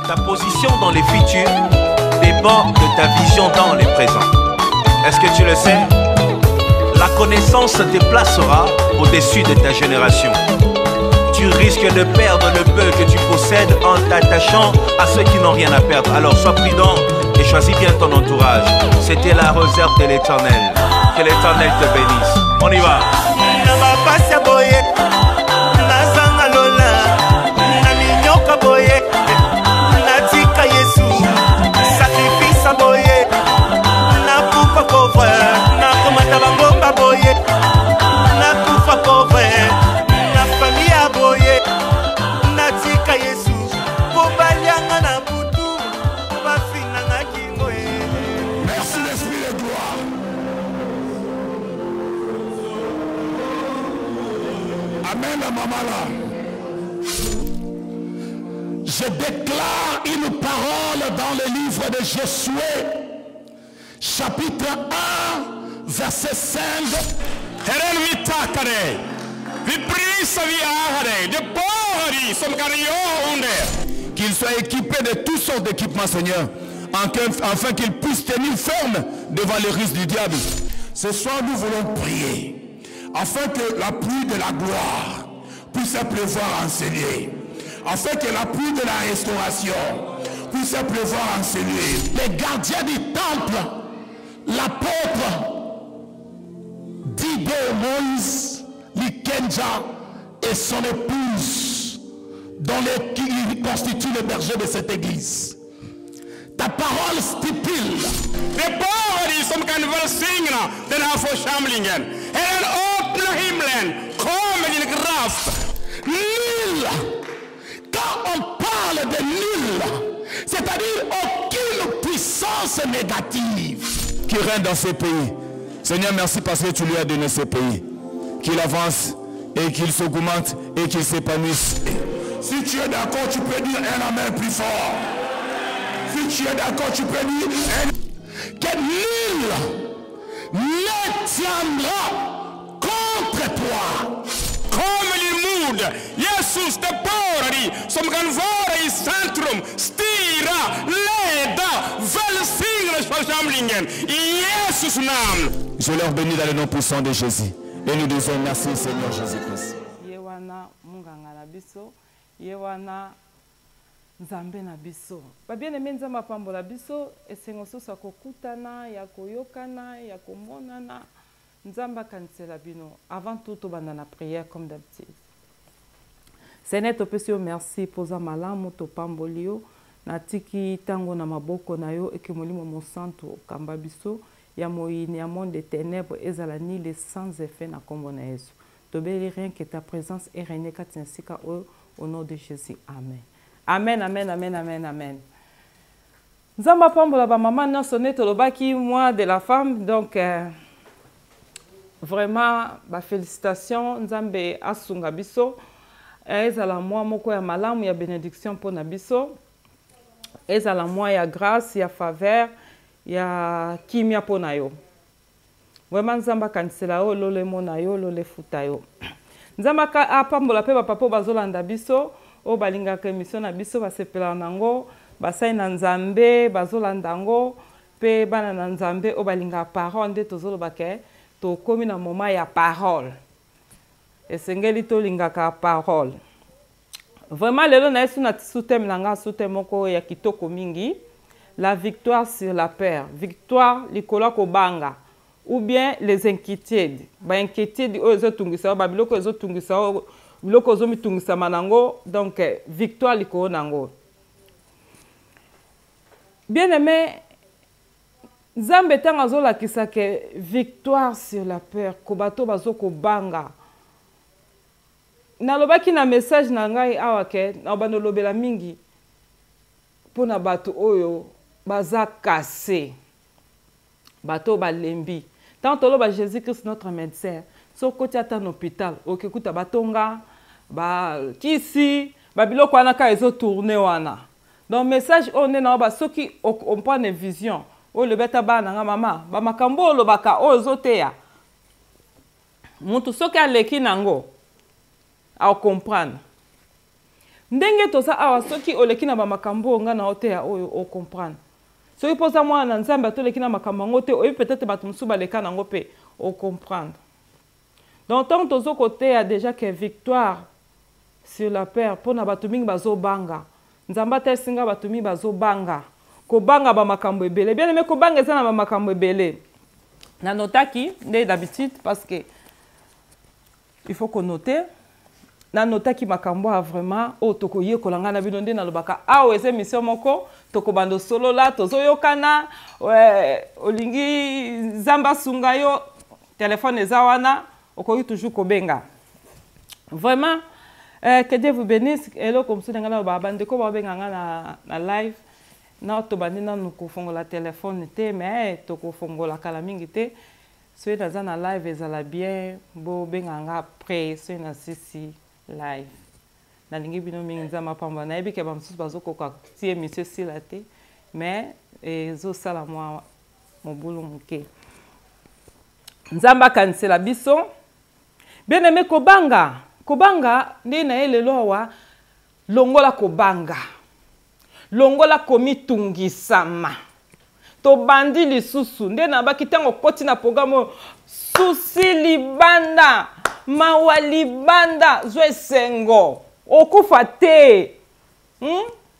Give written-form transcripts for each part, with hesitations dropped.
Ta position dans les futurs dépend de ta vision dans les présents. Est-ce que tu le sais? La connaissance te placera au-dessus de ta génération. Tu risques de perdre le peu que tu possèdes en t'attachant à ceux qui n'ont rien à perdre. Alors sois prudent et choisis bien ton entourage. C'était la réserve de l'Éternel. Que l'Éternel te bénisse. On y va. Amen, maman. Je déclare une parole dans le livre de Josué, chapitre 1, verset 5. Qu'il soit équipé de toutes sortes d'équipements, Seigneur, afin qu'il puisse tenir ferme devant les risques du diable. Ce soir, nous voulons prier afin que la pluie de la gloire puisse pleuvoir enseigner, afin que la pluie de la restauration puisse pleuvoir enseigner. Les gardiens du temple, l'apôtre Dido Moïse, Likenja et son épouse, qui constituent le berger de cette église. Ta parole stipule de body som kan välsigna den här församlingen. Herren, öppna himlen, kom med din kraft. Nul. Quand on parle de nul, c'est-à-dire aucune puissance négative qui règne dans ce pays. Seigneur, merci parce que tu lui as donné ce pays. Qu'il avance et qu'il s'augmente et qu'il s'épanouisse. Si tu es d'accord, tu peux dire un amen plus fort. Si tu es d'accord, tu peux dire que nul ne tiendra contre toi. Kom i mod. Jesus, det bara dig som kan vara i centrum, styra, leda, välsigna församlingen. I Jesus namn. Je leur bénis dans le nom puissant de Jésus. Et nous disons merci Seigneur Jésus-Christ. Yewana munganga na biso, yewana nzambe na biso. Ba bien aimé nzamba pambola biso, esengo sosa kokutana, ya koyokana, ya komonana. Nzamba kansela bino. Avant tout, on va la prière comme d'habitude. Seigneur, te pesi merci pour za malamu to pambolio na tiki tango na maboko na yo eke molimo mo santo kamba biso ya moyini ya monde des ténèbres ezala ni les sans effet na kombo na Yesu. Tobeli rien que ta présence est régnée katinsika au nom de Jésus. Amen. Amen, amen, amen, amen, amen. Nzamba pambola ba maman na sonné tolobaki moi de la femme donc vraiment ba félicitations nzambe asunga biso. Ezala moi moko ya malamu ya bénédiction pour na biso. Ezala moi ya grâce ya faveur ya kimia pour na yo. Vraiment nzamba kansela o lole mona yo lole futa yo. Nzamba ka apambola pe ba papa bazolanda biso o balinga ka émission na biso ba sepela nango basai na nzambe bazolanda ngo pe bana na nzambe o balinga parole nde tozolo bake to komi na moment ya parole. Esengeli to lingaka parole. Vraiment lelo na yesu na soutème nanga soutème moko ya kitoko mingi, la victoire sur la peur, victoire likolo ko banga ou bien les inquiétudes. Ba inquiétude o zo tungisa ba biloko zo tungisa biloko zo mitungisa manango donc victoire likolo nango. Bien aimé, Nzambe tanga zo lakisa ke victoire sur la peur ko bato bazo ko banga. Nalobaki na message na ngai awa ke na bano lobela mingi pona bato oyo baza cassé bato balembi tant toloba Jésus Christ notre médecin so koti ata na hôpital okekuta batonga ba kisi ba biloko wana ka ezo tourner wana donc message on est na ba soki on prend une vision o le beta bana nga mama ba makambo lobaka o ezoteya mutu soki aleki nango à comprendre. ndenge toza awa soki oleki na bamakambo nga na ote ya oyo o comprendre soki poza mwana na nzambe atoleki na makambo ngo te oyi peut-être bato mosusu baleka nango pe o comprendre donc tant tozo côté ya déjà que victoire sur la paix pour na bato mingi bazo banga nzamba te singa bato mingi bazo banga ko banga ba makambo ebele bien aimé ko banga eza na ba makambo ebele na notaki nde d'habitude parce que il faut qu'on note na notaki makambo a vraiment o toko yekola nga na bino nde na lobaka awa eza mission moko toko bando solo la tozo yokana olingi zamba sunga yo téléphone eza wana okoki toujours kobenga vraiment que Dieu vous bénisse elo comme ça nga na ba bandeko ba benga nga na live na to bandi na nuko fongola téléphone te mais toko fongola kala mingi te soki naza na live ezala bien bo benga nga après soki na sisi live nalingi bino mingi nzambe apamba nayebi ke bamosusu bazokoka tie émission sila te mais ezosala mwa mobulu moke nzambe akanisela biso bien aimé kobanga nde na ye lelo awa longola kobanga longola komitungisama tobandi lisusu nde na baki ntango koti na programme susi libanda mawa libanda zwe sengo okufa te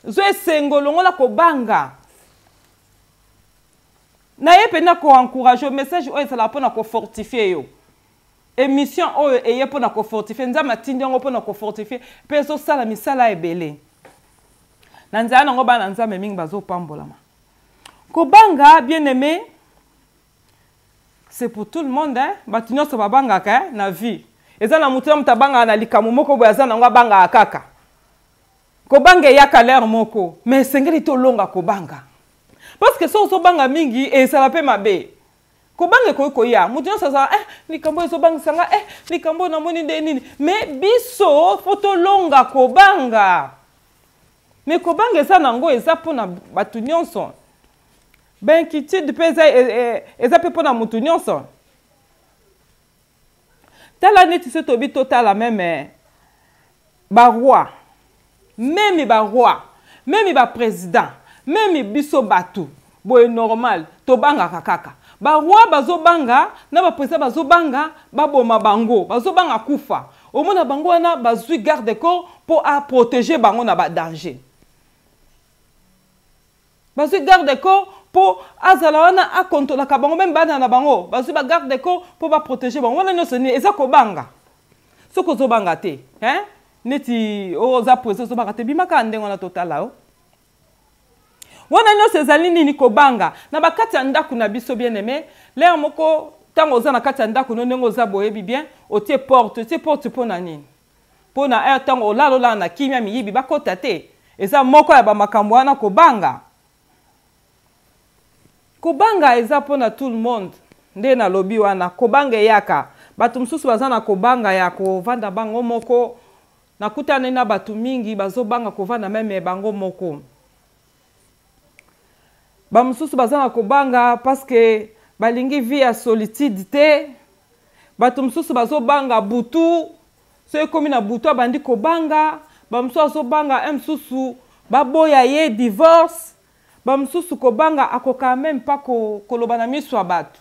zwe sengo longola kobanga na ye pena ko encourager message oyo ezala mpona kofortifie yo émission oyo eye mpona kofortifie nzambe atindi yango mpona kofortifie mpe ezosala misala ebele na nzela nango bana nzambe mingi bazopambolama kobanga bien aimé c'est pour tout le monde bato nyonso babangaka na vie eza na mutu ya mutu abangaka na likambo moko boye aza nango abangaka kaka kobanga eyaka lere moko mais esengeli tolonga kobanga parce que so ozobanga mingi ezala mpe mabe kobanga ekoki koya mutu nyonso azala likambo ezobangisanga likambo namoni nde nini mais biso fo tolonga kobanga mais kobanga eza nango eza mpona bato nyonso bainquiétude mpe eza mpe mpona mutu nyonso tala neti so tobi totala meme baroi meme baroi meme baprésident meme biso bato boye normal tobangaka kaka baroi bazobanga na baprésident bazobanga baboma bango bazobanga kufa omona bango wana bazwi garde corps mpo aprotéger bango na badanger bazwi garde corps po azala wana akontolaka bango meme bana na bango bazwi bagarde corps mpo baprotéger bango wana nyonso nini eza kobanga soki ozobanga te neti oza prese ozobanga te bimaka ndenge wana totala o wana nyonso ezali nini kobanga na bakati ya ndako na biso bien aimé lere moko ntango oza na kati ya ndako no ndenge oza boyebi bien otie porte mpona nini mpona ntango olala na kimia miyibi bakota te eza moko ya bamakambo wana kobanga kobanga eza mpona tout le monde nde na lobi wana kobanga eyaka bato mosusu baza na kobanga ya kovanda bango moko nakutani na bato mingi bazobanga kovanda meme bango moko bamosusu baza na kobanga parce que balingi vie ya solitude te bato mosusu bazobanga butu so ekomi na butu abandi kobanga bamosusu azobanga mosusu baboya ye divorce bamosusu kobanga akoka même pas koloba na miso ya bato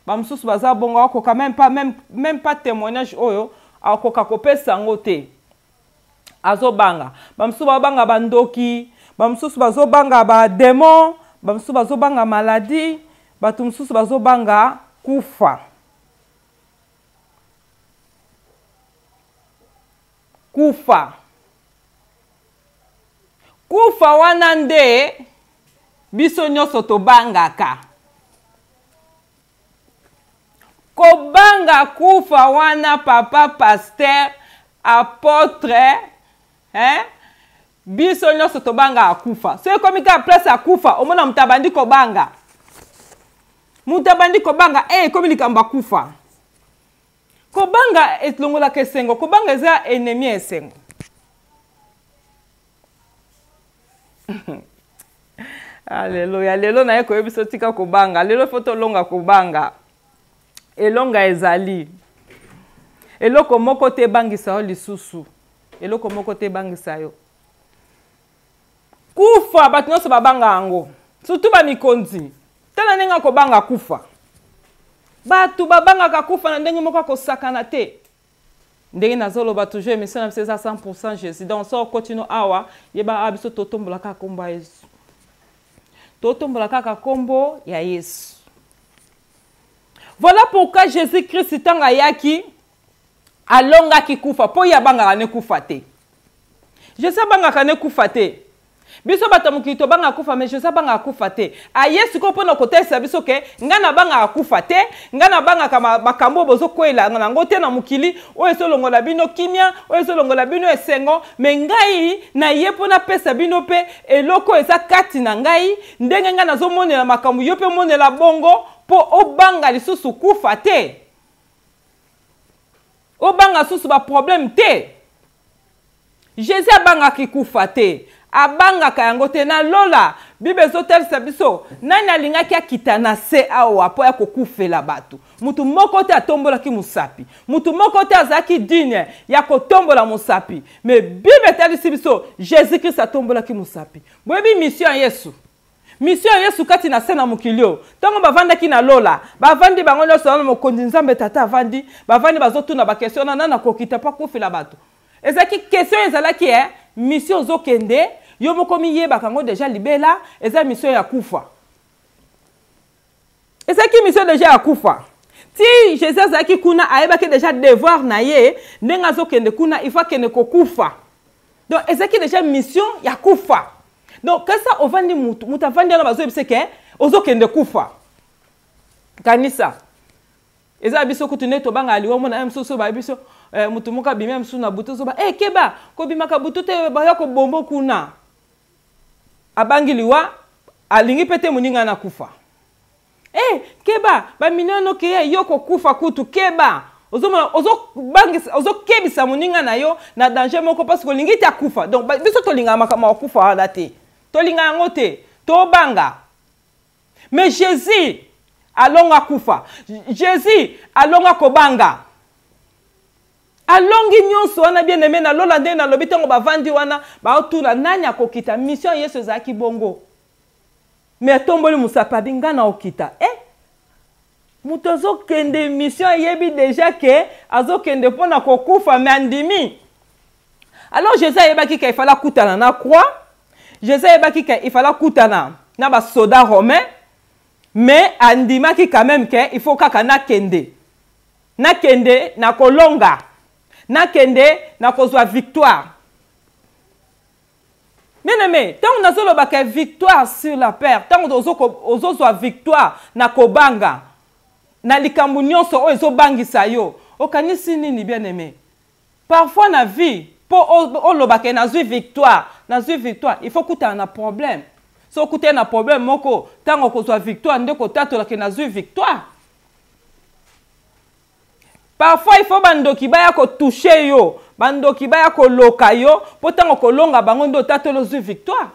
bamosusu baza bongo akoka même pas témoignage oyo akoka kopesa yango te azobanga bamosusu babanga bandoki bamosusu bazobanga badémon bamosusu bazobanga maladie bato mosusu bazobanga kufa kufa wana nde biso nyonso tobangaka kobanga kufa wana papa pasteur apôtre biso nyonso tobanga akufa so ekomi ka place akufa omona mutu abandi kobanga ekomi likambo akufa kobanga elongolaka esengo kobanga eza ennemi ya esengo Alléluia. Lelo na ye koyebiso tika kobanga. Lelo foto longa kobanga. Elonga ezali. Eloko moko te bangisa yo lisusu. Eloko moko te bangisa yo. kufa bato nyonso babanga yango surtout bamikonzi tala ndenge akobanga kufa bato babangaka kufa na ndenge moko akosakana te ndenge nazoloba toujours émission na biso eza 100% Jésus donc so continue awa yeba biso totombola kaka kombo ya Yesu totombola kaka kombo ya Yesu. Voilà pourquoi Jésus-Christ tanga yaki alongaki kufa po ya bangaka ne kufa te. Jésus bangaka ne kufa te. Biso batamuki to banga kufa mais Jésus banga kufa te. A Yesu ko pona kotesa biso ke ngana banga kufa te, ngana banga kama makambo bozo kwela nango te na mukili, o eso longola bino kimia, o eso longola bino esengo, mais ngai na ye pona pesa bino pe eloko eza kati na ngai, ndenge ngana zo monela makambo yo pe monela bongo po obanga lisusu kufa te. Obanga susu ba problème te. Jésus abanga ki kufa te. Abanga kayango te na lola. Bible zotelisa biso. Nani alingaki akita na se awa po ya kokufela bato. Mutu moko te atombola ki musapi. Mutu moko te azaki digne ya kotombola musapi. Mais Bible telisi biso Jésus Christ atombola ki musapi. Boyebi mission Yesu. Mission Yesu kati na sena mukilio. Tango bavandaki na lola, bavandi bango nyonso na mokonzi nzambe tata avandi, bavandi bazotuna ba question na nana kokita pa kufela bato. Ezaki question ezalaki mission zokende, yo moko miyeba kango déjà libela, eza mission ya kufa. Ezaki mission déjà ya kufa. Ti Jésus azaki kuna ayebaki déjà devoir na ye, ndenga zokende kuna il faut kende kokufa. Donc ezaki déjà mission ya kufa. Donc, quand ça, on va dire, on va dire, on kende kufa. Kanisa. Eza biso kutune to banga aliwa mona msoso ba biso mutu muka bimia msu na buto so ba keba ko bimaka buto te ba yako bombo kuna. Abangi liwa alingi pete muninga na kufa. Keba ba minano ke yoko kufa kutu keba. Ozo kebisa muninga na yo na danger moko parce que lingi ta kufa. Donc biso to linga makama kufa wala te. Tolinga yango te, to banga. Mais Jésus alonga kufa. Jésus alonga kobanga. Alongi nyonso wana bien aimé na lola nde na lobita ngo bavandi wana ba otuna nani akokita mission Yesu zaki bongo. Mais tomboli musapa bingana okita. Muto zo kende mission yebi déjà que azo kende pona kokufa mais andimi. Alors Jésus yebaki qu'il fallait kutana na croix. Jésus ebaki qu'il fallait kutana na ba soda romain mais andimaki quand même que il faut kaka na kende na kolonga na kende na kozwa victoire. Bien aimé, tant on a solo baka victoire sur la perte, tant on ozozwa victoire na kobanga na likambo nyonso o ezobangisa yo okanisi nini bien aimé. Parfois na vie pour olobake na zwi victoire, il faut que tu aies un problème. Si tu as un problème, moko, tant que tu as victoire, ndeko tatola ke na zwi victoire. Parfois il faut bandoki baya ko toucher yo, bandoki baya ko loka yo, pour tant ko longa bango ndo tatola zwi victoire.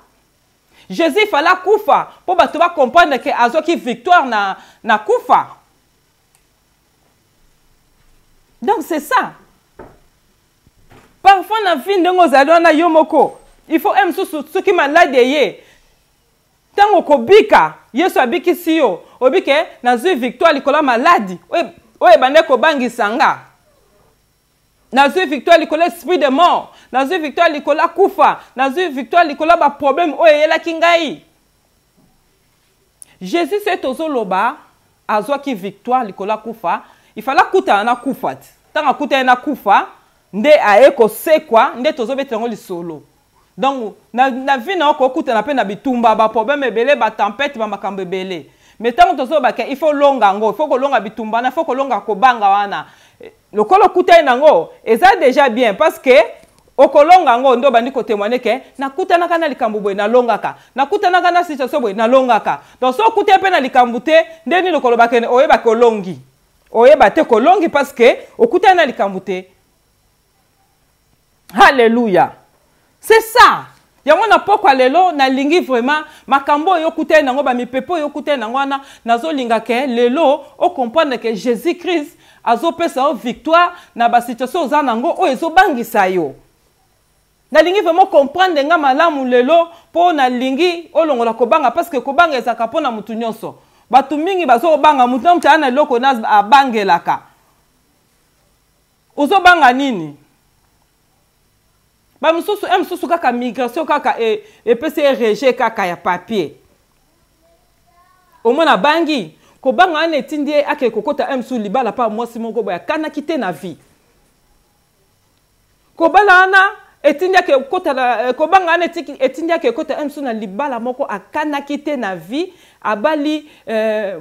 Jésus il fallait kufa pour ba tu vas comprendre que azoki victoire na kufa. Donc c'est ça. Parfois, na fin de ngozalo na yomoko, il faut ce qui malade ye. Tango kobika, Yesu abiki siyo, obike na zwi victoire likola maladi. Oye bande ko bangi sanga. Na zwi victoire likola esprit de mort, na zwi victoire likola kufa, na zwi victoire likola ba problème oye yela kingai. Jésus c'est ozoloba azwa ki victoire likola kufa, il fallait kuta na kufa. Tango kuta na kufa, nde aeko sekwa nde tozobetango lisolo. Donc na vie na okokuta na pe na bitumba ba problème ebele ba tempête ba makambo ebele. Mais tant tozo ba il faut longa ngo, il faut ko longa bitumba na faut ko longa ko banga wana. Lokolo kuta nango eza déjà bien parce que okolonga ngo ndo bandi ko témoigner que na kuta na kana likambo boy na longaka. Na kuta na kana situation boy na longaka. Donc so kuta pe na likambo te ndeni lokolo ba kene oyeba ko longi. Oyeba te ko longi parce que okuta na likambo te. Alléluia. C'est ça. Yango na poko lelo na lingi vraiment makambo yo kute nango ba mipepo yo kute nango na nazo linga ke lelo o comprendre que Jésus Christ azo pesa o victoire na ba situation za nango o ezo bangisa yo. nalingi vraiment comprendre nga malamu lelo po nalingi olongola kobanga parce que kobanga ezaka pona mutu nyonso batu mingi bazo banga mutu mtana loko na abangelaka uzo banga nini ba mususu kaka migration kaka epese rejet kaka ya papier omona bangi kobanga ane tindi ake kokota msu libala pa mwasi moko boya kana kite na vie kobala ana etindia ke kota kobanga ane etindia ke kota msu na libala moko akana kite na vie abali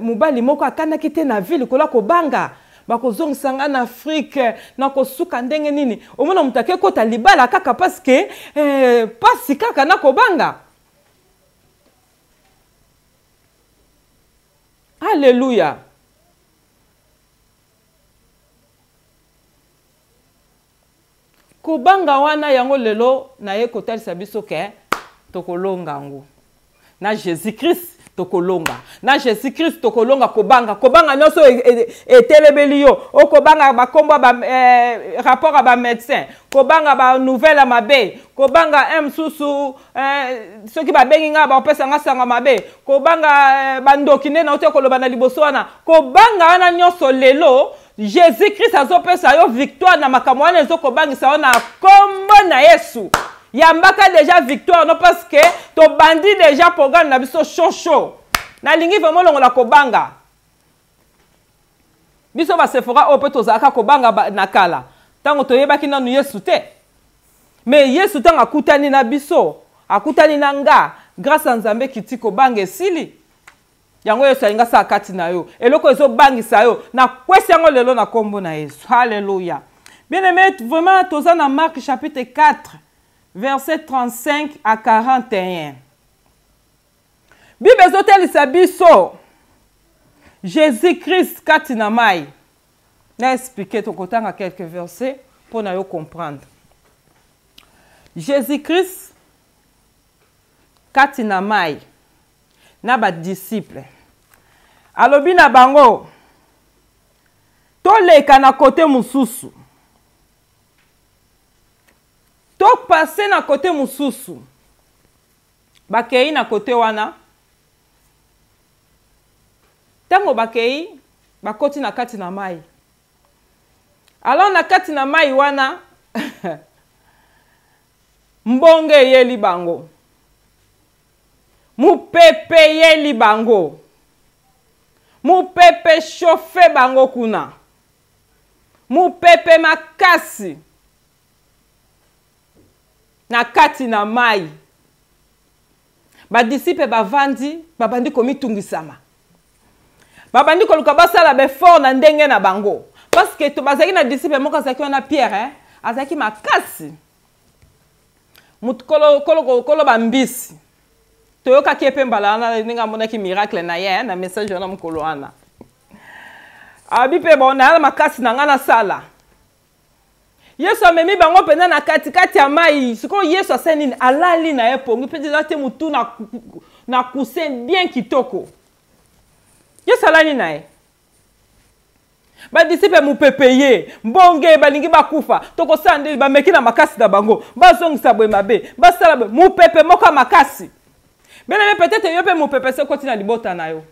mubali moko akana kite na vie likola kobanga bakozongisa na Afrique na kosuka ndenge nini omona mutake kota libala kaka parce que pasi kaka na kobanga. Alléluia. Kobanga wana yango lelo na ye kotalisa biso ke tokolonga ngo na Jésus-Christ tokolonga na Jésus-Christ tokolonga kobanga nyonso etelebeli yo okobanga bakombo ba rapport ba médecin kobanga ba nouvelle mabe kobanga msusu soki ba bengi nga ba opesa nga sanga mabe kobanga bandoki nde na ote koloba na liboso wana kobanga wana nyonso lelo Jésus-Christ azopesa yo victoire na makambo wana ezokobangisa yo na kombo na Yesu. Yambaka déjà victoire non parce que to bandi déjà programme na biso chaud na lingi vraiment longola kobanga biso ba sefora o peto zaka kobanga na kala tango toyebaki nanu Yesu te mais Yesu tanga akutani na biso akutani na nga grâce à Nzambe kiti kobanga esili yango Yesu alinga sa kati na yo eloko ezo bangisa yo na kwesi yango lelo na kombo na Yesu. Alléluia. Bien aimé, vraiment toza na Marc chapitre 4 verset 35 à 41. Bible ezotelisa biso Jésus-Christ kati na mai. Na expliquer tokotanga quelques versets pour na yo comprendre. Jésus-Christ kati na mai na ba disciple. Alobi na bango toleka na kote mususu. To passe na kote mususu bakei na kote wana tango bakei bakoti na kati na mai alors na kati na mai wana mbonge yeli bango mupepe yeli bango mupepe chauffe bango kuna mupepe makasi na kati na mai ba disciple bavandi babandi komitungisama babandi koluka basala befort na ndenge na bango parce que to bazaki na disciple moko azaki wana Pierre azaki makasi mutkolo bambisi toyoka kepe mbala na ninga monaki miracle na ye na message na mukolo wana abipe bona makasi na ngana sala Yesu amemi bango pena na kati ya mai siko Yesu aseni alali na epongi pe te mutu na kusen bien kitoko Yesu alali na e ba disciple mupepeye mbonge balingi bakufa toko sande ba meki na makasi da bango bazongisa bwe mabe basala mupepe moka makasi bene peut-être yo pe mupepe se koti na libota na yo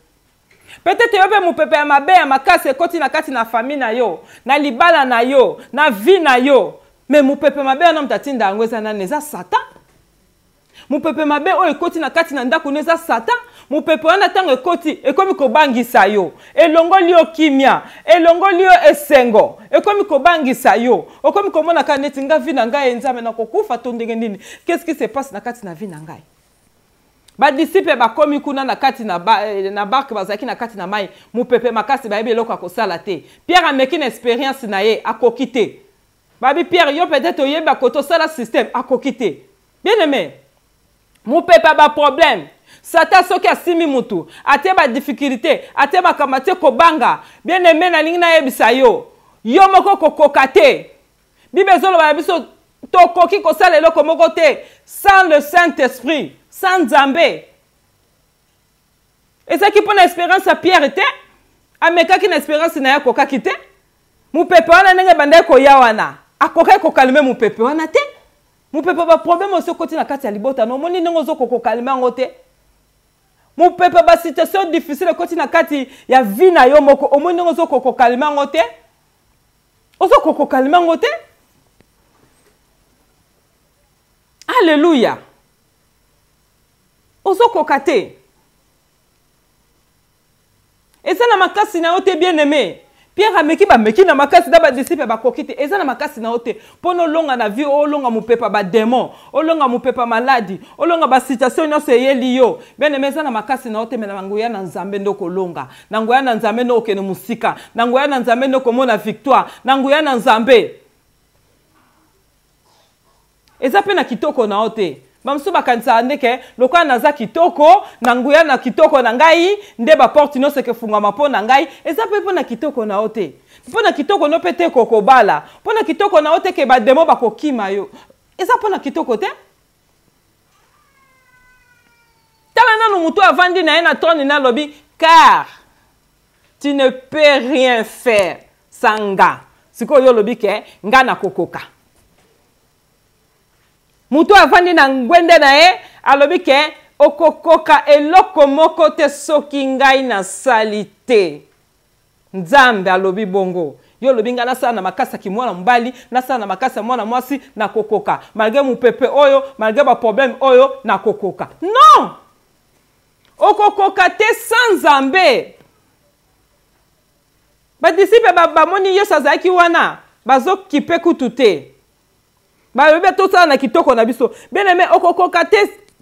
peut-être yo pe mupepe ya mabe ya makasi koti na kati na famille na yo na libala na yo na vie na yo mais mupepe mabe na mtatinda yango eza nani eza Satan mupepe mabe o ekoti na kati na ndako neza Satan mupepe wana tango ekoti ekomi kobangisa yo elongoli yo kimia elongoli yo esengo ekomi kobangisa yo okomi komona ka neti nga vie na ngai enzame na kokufa to ndenge nini qu'est-ce qui se passe na kati na vie na ngai ba disciple bakomi kuna na kati na barke bazaki na kati na mai mupepe makasi ba yebeloko akosala te Pierre ameki na expérience na ye akokite babi Pierre yo peut-être oyeba koto sala système akokite bien aimé mupepe ba problème Satan soki asimi mutu ate ba difficulté ate ba kamate kobanga bien aimé na lingi na yebisa yo yo moko kokoka te Bible zolo ba biso to koki kosala eloko moko te sans le Saint-Esprit sans Nzambe. Et ça qui prend l'espérance à Pierre était, ameka qui l'espérance na ya koka kite, mu pepe wana nenge bande ko ya wana, akoka ko calmer mu pepe wana te. Mupepe ba problème aussi côté na kati ya libota no moni ndenge zo koko kalima ngote. Mupepe ba situation difficile côté na kati ya vie na yo moko omoni ndenge zo koko kalima ngote. Ozo koko kalima ngote. Alléluia. Ozo kokate. Et ça na makasi na ote bien aimé. Pierre ameki ba meki na makasi da ba disciple ba kokite. Et ça na makasi na ote. Pono longa na vie o longa mupepa ba démon, o longa mupepa maladie, o longa ba situation nyonso eyeli yo. Bien aimé ça na makasi na ote mena ngoya na nzambe ndoko longa. Na ngoya na nzambe no okene musika. Na ngoya na nzambe no komona victoire. Na ngoya na nzambe. Et ça pe na kitoko na ote. Bamsu bakanisa ndeke lokwa naza kitoko na nguya na kitoko na ngai nde ba porte no seke fungama po na ngai eza pe na kitoko na ote po na kitoko no pete kokobala po na kitoko na ote ke ba demo ba kokima yo eza po na kitoko te tala nanu mutu avandi na na trône na lobi car tu ne peux rien faire sans nga siko yo lobi ke nga na kokoka. Mutu avandi na ngwende na ye alobi ke okokoka eloko moko te soki ngai na salite. Nzambe alobi bongo. Yo lobi nga nasala na makasa ki mwana mbali, nasala na makasa mwana mwasi na kokoka. Malgré mupepe oyo, malgré ba problème oyo na kokoka. Non! Okokoka te sans Nzambe. Ba disciple ba moni Yesu azaki wana, bazo kipe kutu te. Ba bebe tout ça na kitoko na biso. Bien aimé okokoka te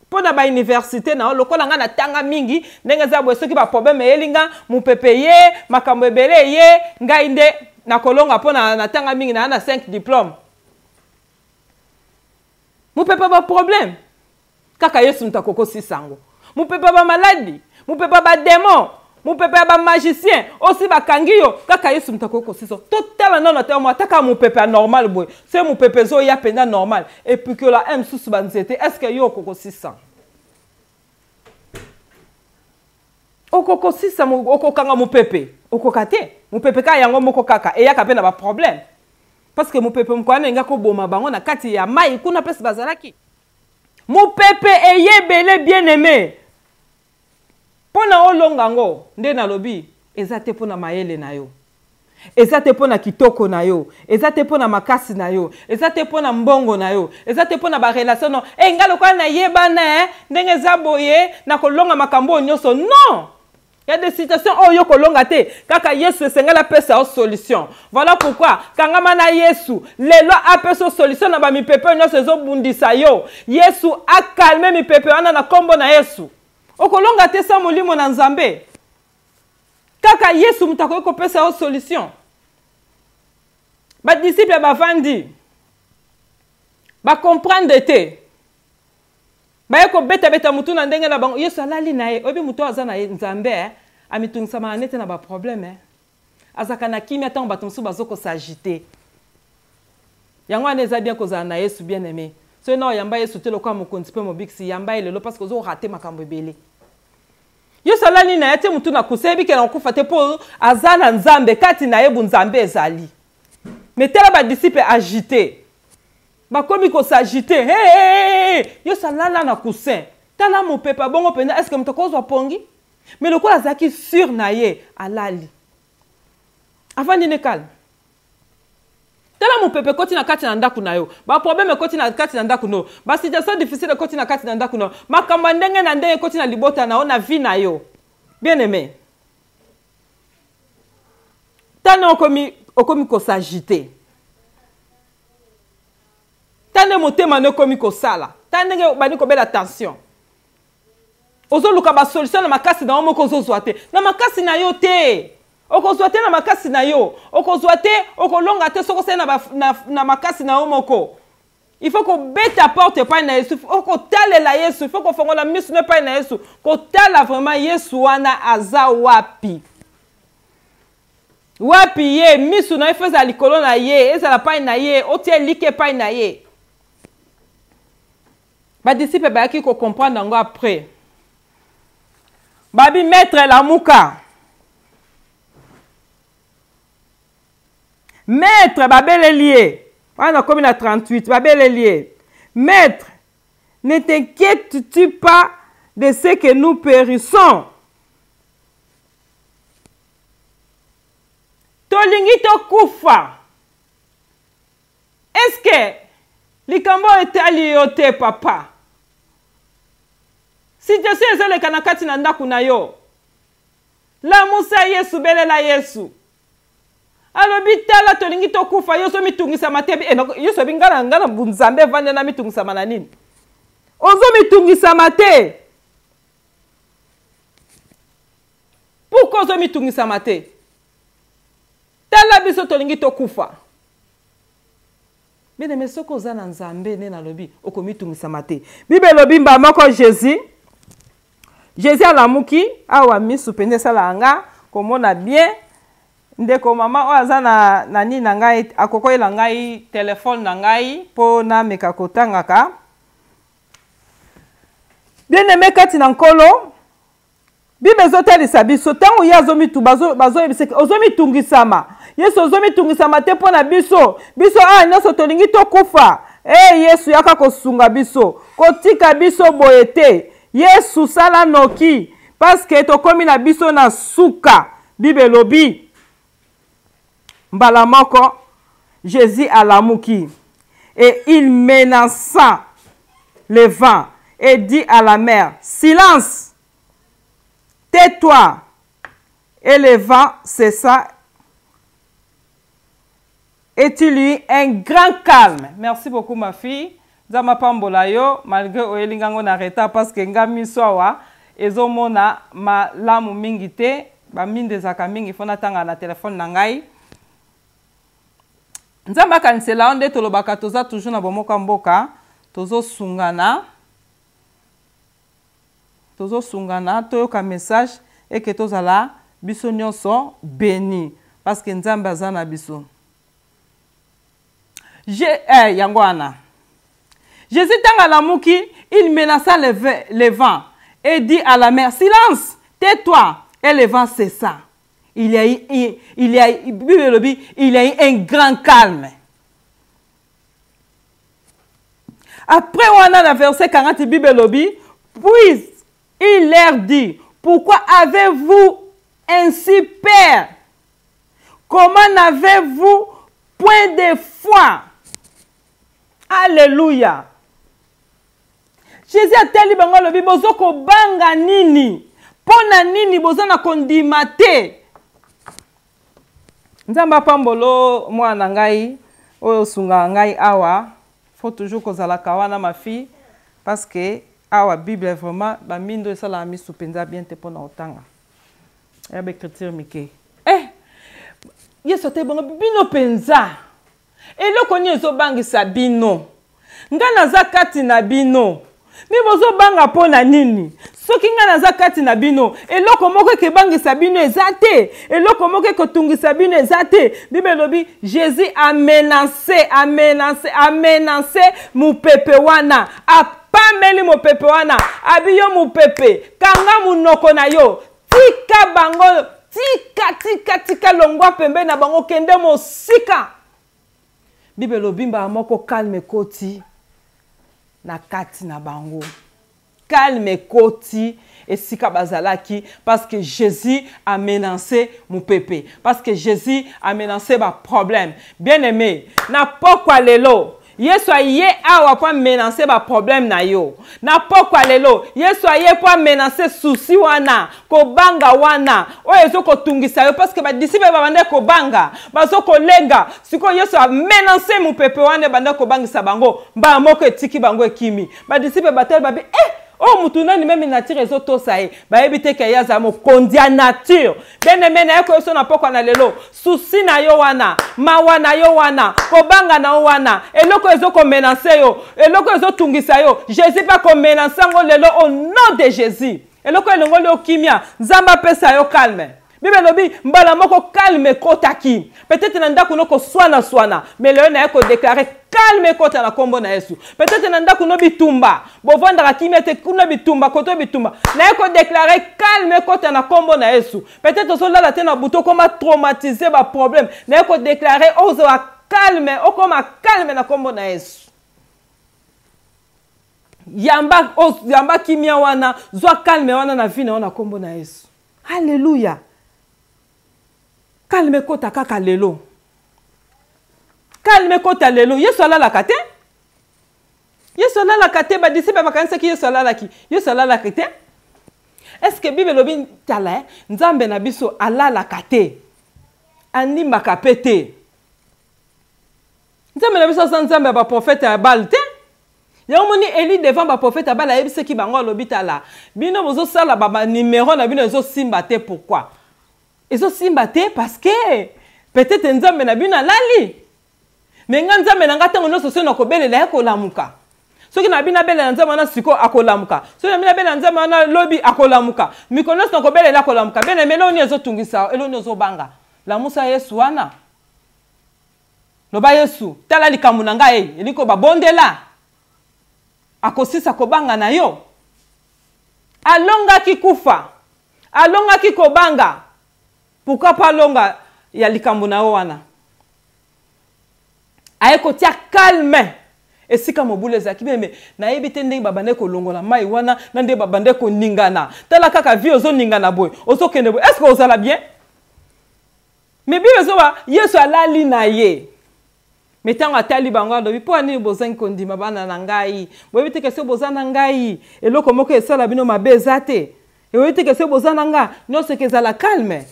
pona ba université na lokola nga na tanga mingi ndenge za bwe soki ba problème elinga mupepe ye makambo ebele ye ngai nde na kolonga pona na tanga mingi na 5 diplômes. Mupepe ba problème. Kaka Yesu mtakoko sisango. Mupepe ba maladie, mupepe ba démon, mupepe ba magicien, aussi ba kangio, kaka Yesu mtakoko siso. Total non na tellement taka mupepe normal boy. C'est mupepe zo ya penda normal. Et puis que la M sous banzete, est-ce que yo koko sisa? Okoko sisa okokanga mupepe. Okokate. Mupepe ka yango moko kaka et ya ka pena ba problème. Parce que mupepe mkwana nga ko boma bango na kati ya mai kuna pesi bazalaki. Mupepe eyebele bien aimé. Pona olongango nde na lobi ezate pona mayele na yo. Ezate pona kitoko na yo, ezate pona makasi na yo, ezate pona mbongo na yo, ezate pona ba relation no. Ngalo kwa na yebana ndenge zaboye na kolonga makambo nyonso. Non! Il y a des situations où yo kolonga te kaka Yesu sengala pesa o solution. Voilà pourquoi kangama na Yesu lelo apeso solution na ba mi pepe nyonso zo bundisa yo. Yesu a calmé mi pepe wana na kombo na Yesu. Okolonga te sa molimo na Nzambe. Kaka Yesu mutako ko pesa o solution. Ba disciple ba vandi. Ba comprendre te. Ba ko beta mutu na ndenge na bango Yesu alali na ye. Obi mutu aza na Nzambe amitungisa manete na ba problème. Azaka na kimia tant batumsu bazoko s'agiter. Yango aneza bien kozana na Yesu bien aimé. So no yamba Yesu te lokwa mokonzi pe mobiksi yamba lelo parce que zo raté makambo ebele. Yo salani na yete mutu na kusebi ke na kufa te po azana Nzambe kati na yebu Nzambe ezali. Metela ba disciple agité. Ba komi ko s'agiter. Hey! Yo salala na kusin. Tala mon pepa bongo pena est-ce que mutoko zo pongi? Mais le quoi azaki sur na ye alali. Avant dine calme. Tala mon pepe koti na kati na ndaku na yo. Ba problème koti na kati na ndaku no. Ba situation difficile koti na kati na ndaku no. Makamba ndenge na ndenge koti na libota na ona vie na yo. Bien aimé. Tala okomi ko s'agiter. Tala motema no komi ko sala. Tala ndenge bani ko bela tension. Ozo luka ba solution na makasi na omo ko zo zoate. Na makasi na yo te. Okozwate na makasi na yo. Okozwate okolonga te soko se na makasi na omoko. Il faut qu'on bête à porte pas na Yesu. Il faut qu'on tale la Yesu. Il faut qu'on fongola misu ne pas na Yesu. Qu'on tale vraiment Yesu wana aza wapi. Wapi ye misu na ifeza likolo na ye. Eza la pa na ye. Otie like pa na ye. Ba disciple ba ki ko comprendre ngo après. Babi maître la muka. Maître babele lié. On a comme na 38 babele lié. Maître, ne t'inquiètes-tu pas de ce que nous périssons? Tolingi tokufa. Est-ce que likambo etali yote papa? Situation ezoleka na kati na ndaku na yo. La musa Yesu belela Yesu. Alobi tala tolingi tokufa yo so mitungisa matebi yo so bingala ngala bunzambe vande na mitungisa mananini. Ozo mitungisa mate. Pourquoi ozo mitungisa mate? Tala biso tolingi tokufa. Bene mesoko za na nzambe ne na lobi okomitungisa mate. Bible lobi mba moko Jésus. Jésus alamuki awa misu pende sala anga komona bien. Ndeko mama o aza na ni na ngai akokoyela ngai telefone na ngai po na meka kotangaka. Bien aimé kati na nkolo. Bible ezotalisa biso tango ya zomitu bazo ebiseke ozomitungisama. Yesu ozomitungisama te mpo na biso. Biso nyonso tolingi tokufa. Yesu yaka kosunga biso. Kotika biso boye te. Yesu sala noki. Parce que tokomi na biso na suka. Bible lobi. Mbala moko. Jésus alamuki. Et il menaça le vent. Et dit à la mer. Silence. Tais-toi. Et le vent cessa. Et il eut un grand calme. Merci beaucoup ma fille. Zama pambola yo malgré oyelingango na reta parce que ngami soa ezomona malamu mingi te ba minde zaka mingi fona tanga na téléphone na ngai. Nzamba kanisela onde tolobaka toza toujours na bomoka mboka tozo sungana toyoka message et que tozala biso nyonso béni parce que nzambe azana biso. Yangwana. Jésus tanga lamuki, il menaça le vent et dit à la mer, silence, tais-toi. Et le vent cessa. Il y a eu un grand calme. Après on a la verset 40 Bible lobi, puis il leur dit, pourquoi avez-vous ainsi peur? Comment n'avez-vous point de foi? Alléluia. Jésus a teli bango lobi bozo ko banga nini? Pona nini bozo na kondima te? Nzamba pambolo mwana ngai oyo sunga ngai awa faut toujours kozala kawana ma fille parce que awa Bible vraiment ba mindo esala mi supenza bien te pona otanga. Ya be écriture mike. Yeso te bango bino penza. Eloko ni ezo bangisa bino. Nga naza kati na bino. Mi bozo banga pona nini? Soki nga naza kati na bino. Eloko moko ke bangisa bino ezate. Eloko moko ke tungisa bino ezate. Bible lobi Jésus a menacé mupepe wana. Apameli mupepe wana. Abiyo mupepe. Kanga munoko na yo. Tika bango. Tika longwa pembe na bango kende mosika. Bible lobimba moko calme koti na kati na bango. Calme koti et sika bazalaki parce que Jésus a menacé mon pépé. Parce que Jésus a menacé ma problème. Bien aimé, na pokwa lelo. Yesu aye awa pa menacer ba problème na yo. Na pokwa lelo, Yesu aye pa menacer souci wana, ko banga wana. O yeso ko tungisa yo parce que ba disciple ba bande ko banga, bazo ko lenga. Siko Yesu a menacer mu pepe wana bande ko bangisa bango, ba moko etiki bango ekimi. Ba disciple batel babi oh mutuna ni même nature ezoto sae ba ebite ke yaza mo kondia nature bien aimé na yako so na pokwa na lelo souci na yo wana mawa na yo wana kobanga na yo wana eloko ezoko menacer yo eloko ezotungisa yo Jésus pas ko menacer ngo lelo au nom de Jésus eloko elongo le kimia nzamba pesa yo calme. Bible lobi mbala moko calme kotaki. Peut-être nanda kuno ko swana mais le na ko déclarer calme kota na kombo na Yesu. Peut-être nanda kuno bitumba. Bo vanda kimete kuno bitumba koto bitumba. Na ko déclarer calme kota na kombo na Yesu. Peut-être so la tena buto koma traumatiser ba problème. Na ko déclarer ozo calme, o koma calme na kombo na Yesu. yamba kimia wana zwa calme wana na vie na wana kombo na Yesu. Alléluia. Calme kota kaka lelo. Calme kota lelo. Yesu alalaka te. Yesu alalaka te. Ba disciple bakanisa ki Yesu alalaki. Yesu alalaka te. Est-ce que Bible lobi tala nzambe na biso alalaka te? Animaka pete. Nzambe na biso nzambe ba prophète ya Baal te. Yomoni Eli devant ba prophète ya Baal ayebise ki bango lobi tala. Bino bozo sala ba numéro na bino ezo simba te. Pourquoi? Ezo simba te parce que peut-être nzambe na bino alali. Mais nga nzambe na ngata ngono soso na kobelela ya kolamuka. Soki na bina bele na nzambe na siko akolamuka. Soki na bina bele na nzambe na lobi akolamuka. Mikonos na kobelela akolamuka. Bene meloni ezo tungisa, eloni ezo banga. La musa Yesu wana. Loba Yesu, tala likambo na ngai, eliko babondela. Akosisa kobanga na yo. Alonga ki kufa. Alonga ki kobanga. Pourquoi pas longa ya likambo na yo wana? Aeko tia calme. Esika mobule zaki meme na yebite ndenge babande ko longola mai wana na ndenge babande ko ningana. Tala kaka vie ozo ningana boy. Ozo kende boy. Est-ce que ozala bien? Mais bien zoba Yesu alali na ye. Metango atali bango alobi po ani bozangi kondima bana na ngai. Boyebite ke se bozana ngai. Eloko moko esala bino mabeza te. Boyebite ke se bozana nga nyonso ke ezala calme.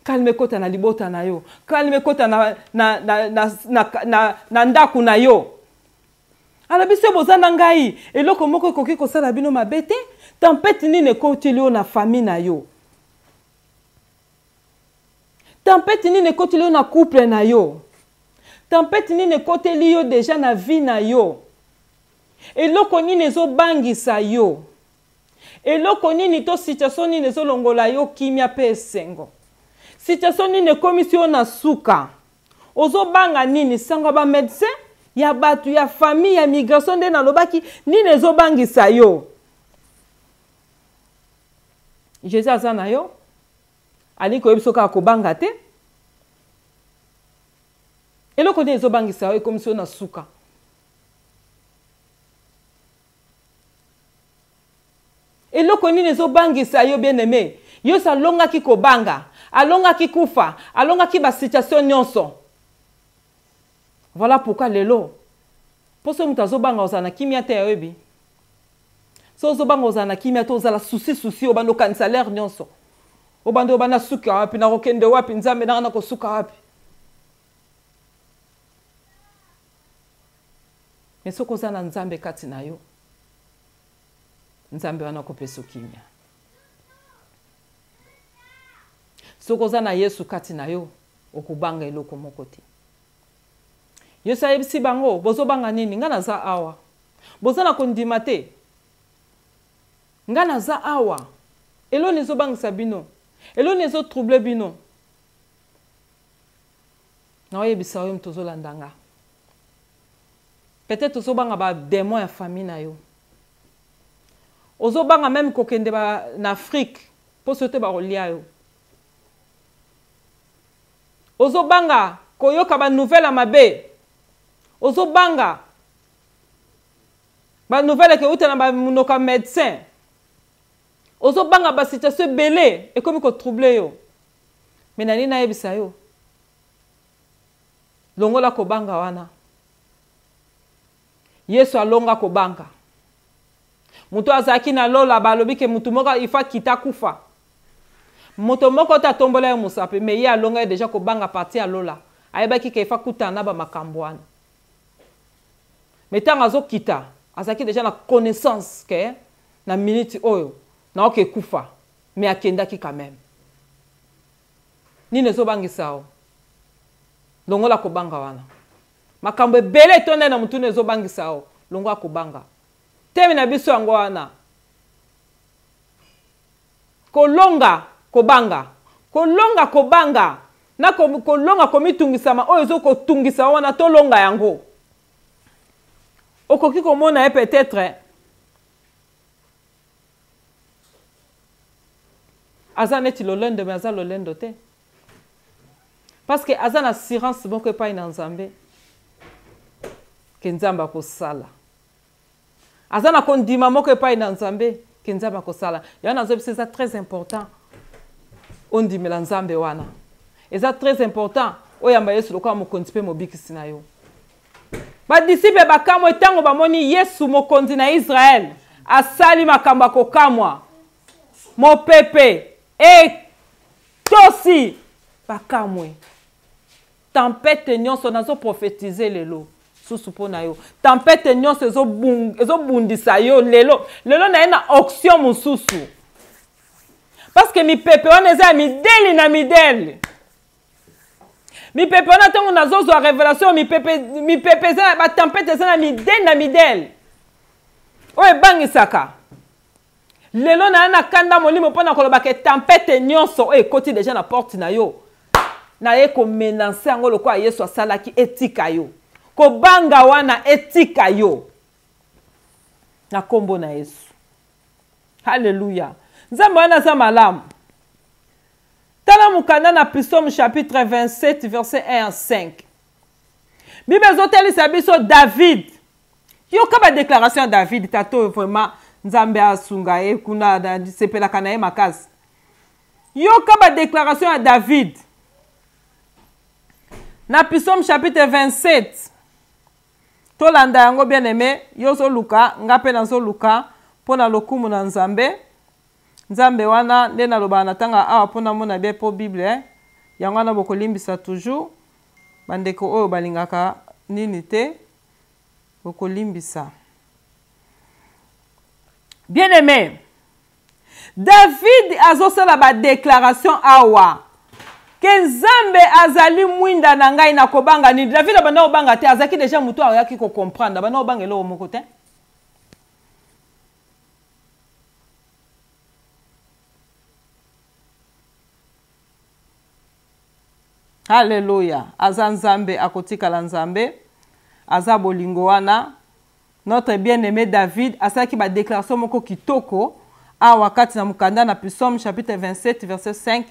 Calme kota na libota na yo. Calme kota na ndaku na yo. Alors biso bozana ngai eloko moko ekoki kosala bino mabete. Tempête nini ekotili yo na famille na yo. Tempête nini ekotili yo na couple na yo. Tempête nini ekoteli yo déjà na vie na yo. Eloko nini ezobangisa yo. Eloko nini to situation nini ezolongola yo kimia pe esengo. Situation nini ekomisi yo na suka. Ozobanga nini sango ba médecin ya batu ya famille ya migration nde na lobaki nini ezobangisa yo. Jésus azana yo. Aliko yebisoka kobanga te. Eloko nini ezobangisa yo ekomisi yo na suka. Eloko nini ezobangisa yo bien-aimé. Yo salonga ki kobanga. Alonga ki kufa. Alonga ki ba situation nyonso. Voilà pourquoi lelo. Pour ce que nous banga ozana kimia te yobi. So ozobanga ozana kimia to ozala souci obando kan salaire nyonso. Obando obana suka wapi na rokende wapi nzambe na ko suka wapi. Mais soko ozana nzambe kati na yo. Nzambe wana ko peso kimia. Soko ozana Yesu kati na yo okubanga eloko moko te. Yesu ayebisi bango bozobanga nini nga naza awa. Bozana kondima te. Nga naza awa. Eloni ezobangisa bino. Eloni ezotrouble bino. Na oyebisa yo mtozolanda nga. Peut-être ozobanga ba démon ya famille na yo. Ozobanga même kokende ba na Afrique po sote ba rolia yo. Ozobanga koyoka ba nouvelle mabe. Ozobanga ba nouvelle ke uta na ba munoka médecin. Ozobanga ba situation belé et comme ko troubler yo. Mais nani na yebisa yo. Longola ko banga wana. Yesu alonga ko banga. Mutu azaki na lola balobi ke mutu moko ifa kita kufa. Moto moko ta tombola ya musape mais ye alonga déjà ko banga parti ya lola. Ayebaki ke ifa kutana ba makambo wana. Mais tant azo kita, azaki déjà na connaissance que na minute oyo na oke kufa, mais akendaki quand même. Ni nezo bangisa o. Longola ko banga wana. Makambo ebele tonde na mutu nezo bangisa o. Longola ko banga. Temi na biso yango wana. Kolonga ko banga. Kolonga ko banga. Na kolonga komitungisama oyo zo ko tungisa wana to longa yango. Okoki komona peut-être aza neti lolendo mais aza lolendo te. Parce que aza na assurance boko epai na Nzambe ke Nzambe akosala. azana kondima moko epai na nzambe ke nzambe akosala ya na zo c'est très important ondimela nzambe wana eza très important oyamba Yesu lokola mokonzi pe mobikisi na yo ba disciple bakamwa etango bamoni Yesu mokonzi na Israël asali makambo kokamwa mopepe e tosi bakamwe tempête nyonso nazo prophétiser lelo susu pona yo tempête nyonso ezo bundisa yo lelo na ena auction mususu parce que mi pepe wana eza mideli na mideli mi pepe wana tango nazo zo révélation mi pepe eza ba tempête eza na mideli na mideli oye bangisaka lelo na ena kanda molimo pona koloba ke tempête nyonso e koti déjà na porte na yo na ye ko menacer yango lokwa Yesu asalaki etika yo ko banga wana etika yo na kombo na Yesu. Alléluia. Nzambe wana za malamu. Tala mukanda na Psaume chapitre 27 verset 1 à 5. Bible zotelisa biso David. Yo kaba déclaration ya David tato vraiment Nzambe asunga ye kuna na sepela kana ye makasi. Yo kaba déclaration ya David. Na Psaume chapitre 27. Tolanda yango bien aimé, yo zo luka, ngape na zo luka, pona lokumu na Nzambe. Nzambe wana, nde loba na tanga awa pona mona bien po Bible, yango wana boko limbisa toujours, bandeko oyo balingaka nini te, boko limbisa. Bien aimé, David azosala ba déclaration awa. Que Nzambe azali mwinda na ngai na kobanga ni David abana obanga te azaki déjà mutu ayaki ko comprendre abana obanga elo moko te. Alléluia. Aza Nzambe akotika la Nzambe aza bolingo wana notre bien-aimé David asaki ba déclaration moko kitoko a wakati na mukanda na Psaume chapitre 27 verset 5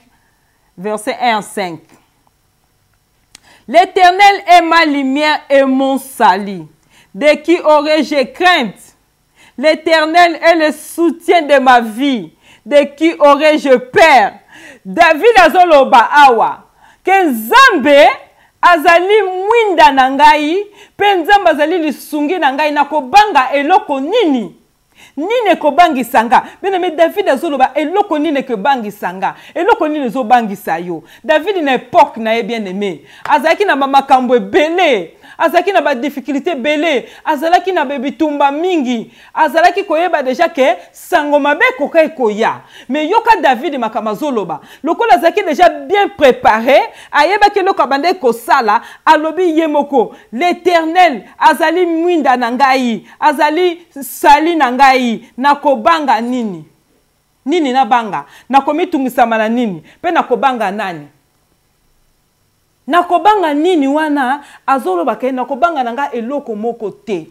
verset 1 à 5. L'Éternel est ma lumière et mon salut. De qui aurais-je crainte? L'Éternel est le soutien de ma vie. De qui aurais-je peur? David azoloba awa. Que Nzambe azali mwinda na ngai, pe Nzambe azali lisungi na ngai na kobanga eloko nini? Nine ko bangi sanga. Bien-aimé David azoloba eloko nine ko bangi sanga. Eloko nine zo bangi sayo. David na époque na bien-aimé. Azaki na makambo ebele. Azaki na ba difficulté belé. Azalaki na bebitumba mingi. Azalaki koyeba déjà que sango mabe kokai koya. Mais yoka David makama zoloba. Loko azaki déjà bien préparé. Ayeba ke loko bande ko sala. Alobi yemoko. L'Éternel azali mwinda na ngai. Azali sali na ngai. Nakobanga nini? Nini na banga? Nakomitungisama na nini? Pe nakobanga nani? Nakobanga nini wana azoloba ke nakobanga nanga eloko moko te.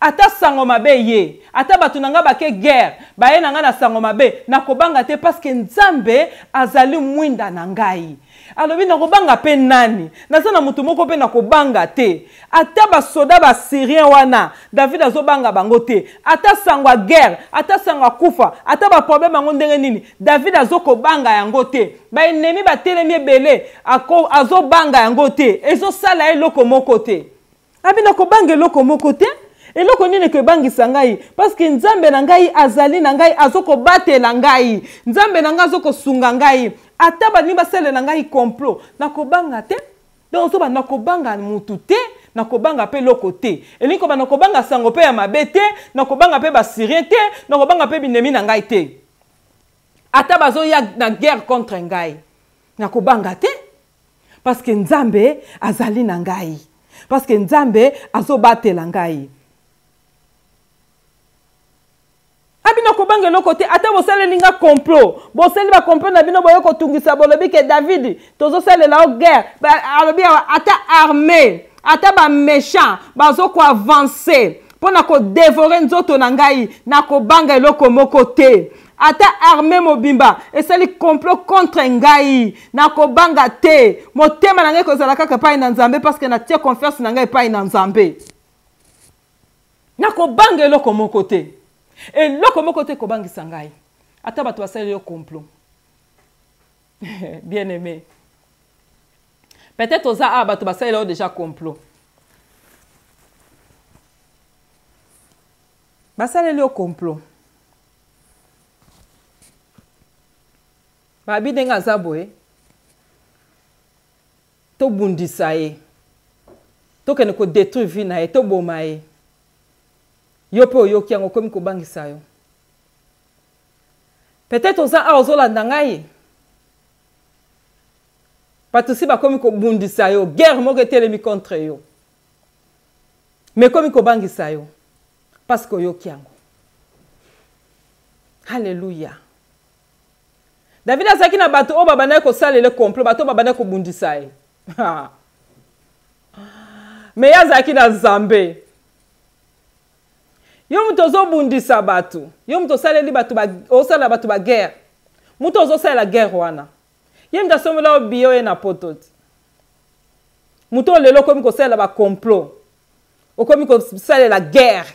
Ata sango mabe ye, ata batu nanga bake guerre, baye nanga na sango mabe, nakobanga te parce que Nzambe azali mwinda na ngai. Alobi nakobanga pe nani? Nasa na mutu moko pe nakobanga te. Ata ba soda ba syrien wana, David azobanga bango te. Ata sangwa guerre, ata sangwa kufa, ata ba problème bango ndenge nini, David azokobanga yango te. Ba ennemi ba telemi ebele, azobanga yango te. Ezo sala eloko moko te. Abi nakobanga eloko moko te. Eloko nini ke bangisa ngai parce que Nzambe na ngai azali na ngai azoko batela ngai. Nzambe na ngai azoko sunga ngai. Ata ba nimba sele na ngai complot nakobanga te. Donc so ba nakobanga mutu te, nakobanga pe loko te. Eliko ba nakobanga sango pe ya mabe te, nakobanga pe ba syrien te, nakobanga pe binemi na ngai te. Ata bazo ya na guerre contre ngai. Nakobanga te parce que Nzambe azali na ngai. Parce que Nzambe azobatela ngai. Abino kobanga loko te ata bosale linga complot bosali ba complot na bino boyo ko tungisa bolobi ke David tozo sale la guerre alobi ata armée ata ba méchant bazo ko avancer pona ko dévorer nzoto na ngai na ko banga loko moko te ata armée mobimba esali complot contre ngai na ko banga te motema na ngai ko zala kaka pa na Nzambe parce que na tie confiance na ngai pa na Nzambe. Nako bange eloko moko te. Eloko moko te ko bangisa ngai. Ata bato basali yo complot. Bien aimé. Peut-être aux a bato basali yo déjà complot. Basali yo complot. Babi denga zaboe. To bundisa ye. To kene ko détruire vie na ye, to boma ye. Yo pe oyoki yango komi ko bangisa yo. Peut-être oza a ozolanda ngai. Bato si bakomi ko bundisa yo, guerre moko etelemi contre yo. Mais komi ko bangisa yo parce que oyoki yango. Alléluia. David azaki na bato o babana ko salele complot, bato babana ko bundisa ye. Mais yazaki na Zambe. Yo muto zo bundisa bato. Yo muto saleli bato ba osala bato ba guerre. Muto zo sala guerre wana. Ye mta somela obiyo ye na pototi. Muto lelo komi ko sala ba complot. Okomi ko sala la guerre.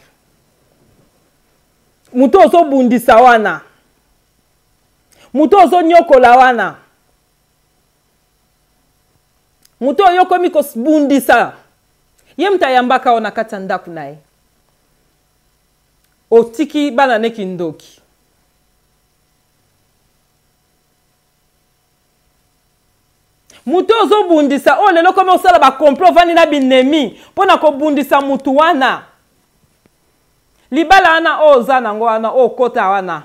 Muto zo bundisa wana. Muto zo nyokola wana. Muto yokomi ko bundisa. Ye mta yambaka ona kati ndaku naye. Otiki bana neki ndoki. Muto ozo bundisa o lelo komi osala ba complot vani na binemi pona ko bundisa mutu wana. Libala wana oza nango wana o kota wana.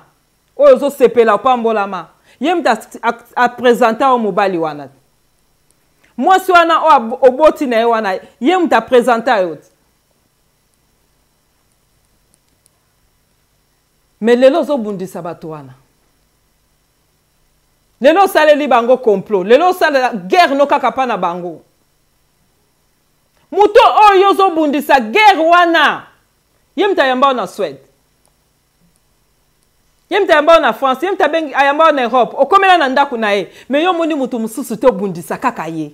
O ozo sepela pambolama. Ye mta a présenter o mobali wana. Mwasi wana o oboti na ye wana. Ye mta présenter yo. Mais lelo zo bundisa bato wana. Lelo saleli bango complot. Lelo salela guerre no kaka pa na bango. Muto oyo zo bundisa guerre wana. Yemta yamba na Suède. Yemta yamba na France. Yemta bengi ayamba na Europe. Okomela na ndaku na ye. Mais yo moni mutu mususu te bundisa kaka ye.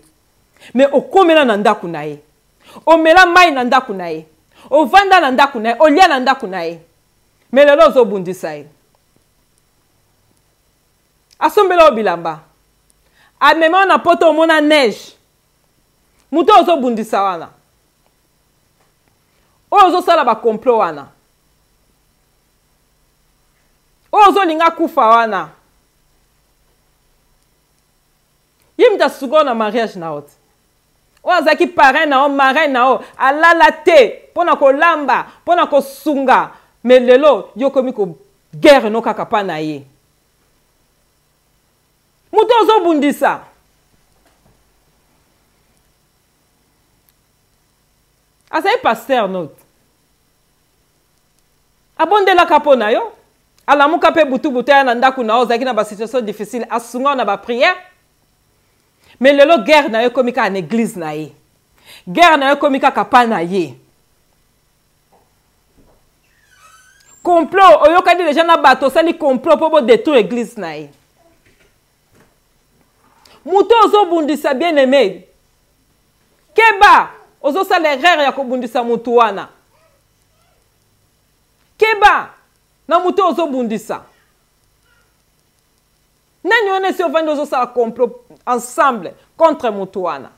Mais okomela na ndaku na ye. Omela mai na ndaku na ye. Ovanda na ndaku na ye. Olia na ndaku na ye. Mais lelo zo bundisa ye. Asombela obilamba. Amema na poto omona neige. Muto ozo bundisa wana. Ozo sala ba complot wana. Ozo linga kufa wana. Yimta sugo na mariage na ot. Ozaki parrain na o marraine na o alala te pona ko lamba, pona ko sunga. Mais lelo yokomi ko guerre no kaka pa na ye. Muto ozo bundisa. Asayi pasteur note. Abondela kapo na yo. Alamuka pe butu ya na ndaku na ozaki na ba situation difficile. Asunga na ba prière. Mais lelo guerre na yo komika en église na ye. Guerre na yo komika kapa na ye. Complot oyokadi déjà na bato sali complot pour détruire l'église na ye. Muto ozo bundisa bien aimé. Keba ozo sala erreur ya ko bundisa mutu wana. Keba na muto ozo bundisa. Nani wana si ovandi ozo sala complot ensemble contre mutu wana.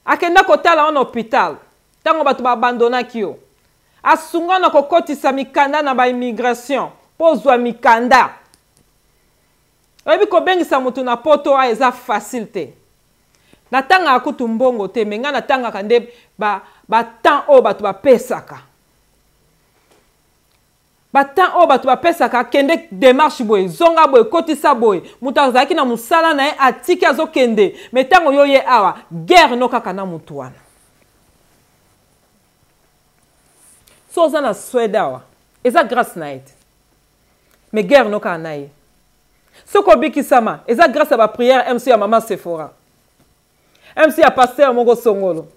Akenda kotala en hôpital. Tango bato ba abandona kio. Asunga na kokotisa mikanda na ba immigration. Pozwa mikanda. Oyebi ko bengisa mutu na poto a eza facilité. Na tanga akutu mbongo te menga na tanga kande ba temps o batu ba pesaka. Ba temps o batu ba pesaka kende démarche boy, zonga boy, kotisa boy. Mutu azaki na musala na ye atiki azo kende. Metango yo ye awa guerre no kaka na mutu wana. So za na Suède awa. Eza grâce na ete. Mais guerre no kaka na ye. Soko biki sama, eza grâce à ma prière MC à maman Sephora. MC à pasteur Mongo Songolo.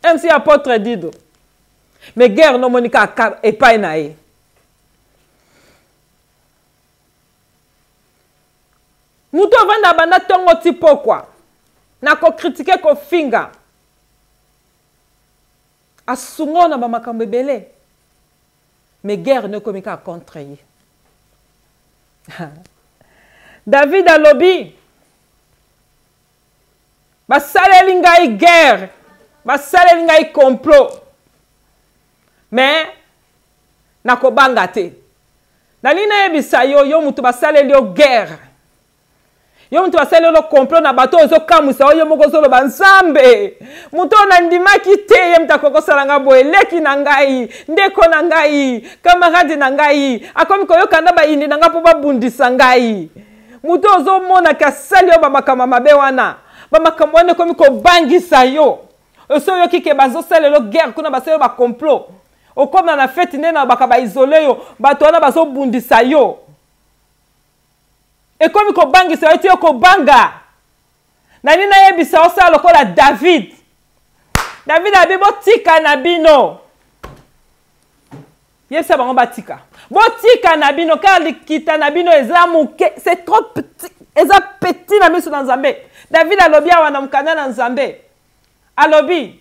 MC à apôtre Dido. Mais guerre no monika et pas nae. Muto vanda banda tongo tipo quoi. Na ko critiquer ko finga. asungo na bamakambo ebele mais guerre ne komika a contre ye. David alobi basaleli ngai guerre, basaleli ngai complot, mais nakobanga te. Nali nayebisa yo yo mutu basaleli yo guerre, yo mutu basaleli yo complot na bato ozokamwisa yo moko ozoloba nzambe mutu onandimaki te ye mutu akokosala nga boye leki na ngai ndeko na ngai kamarade na ngai akomi koyokanda bayindi na nga mpo babundisa ngai. Mutu ozomonaki asali yo bamakambo mabe wana, bamakambo wana ekomi kobangisa yo. Oso oyoki ke bazosalela yo guerre kuna basali yo bacomplot, okoma na fete nde na baka baisole yo bato wana bazobundisa yo. Ekomi kobangisa yo ti yo kobanga. Nani nayebisa osala lokola David. David abi botika na bino. Yebisa bango batika. Botika na bino car likita na bino eza muke, c'est trop petit. Eza petit na miso na Nzambe. David alobi awana mukanda na Nzambe. Alobi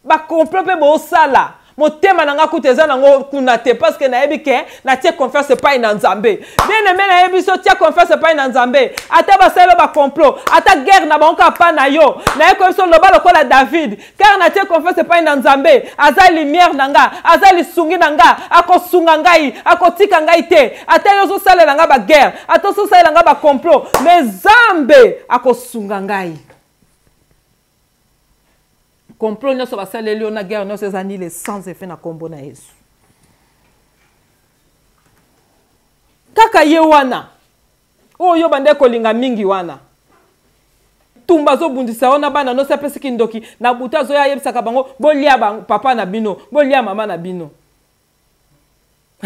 ba complot pe bo sala. Motema nanga kuteza nango kuna te parce que nayebi ke na tie confiance pas na Nzambe. Bien aimé nayebi so tie confiance pas na Nzambe. Ata baselo ba complot, ata guerre na bango pa na yo. Na yeko so loba lokola David, car na tie confiance pas na Nzambe. Aza lumière nanga, aza lisungi nanga, akosunga ngai, akotika ngai te. Ata yo so sala nanga ba guerre, ata so sala nanga ba complot, mais Nzambe akosunga ngai. Complot nyonso basaleli yo na guerre nyonso ezali les sans effet na kombo na Yesu. Kaka ye wana oyo bande kolinga mingi wana tumba zobundisa wana bana no sapesi kindoki na buta zo ya yebisaka bango bolia papa na bino, bolia mama na bino.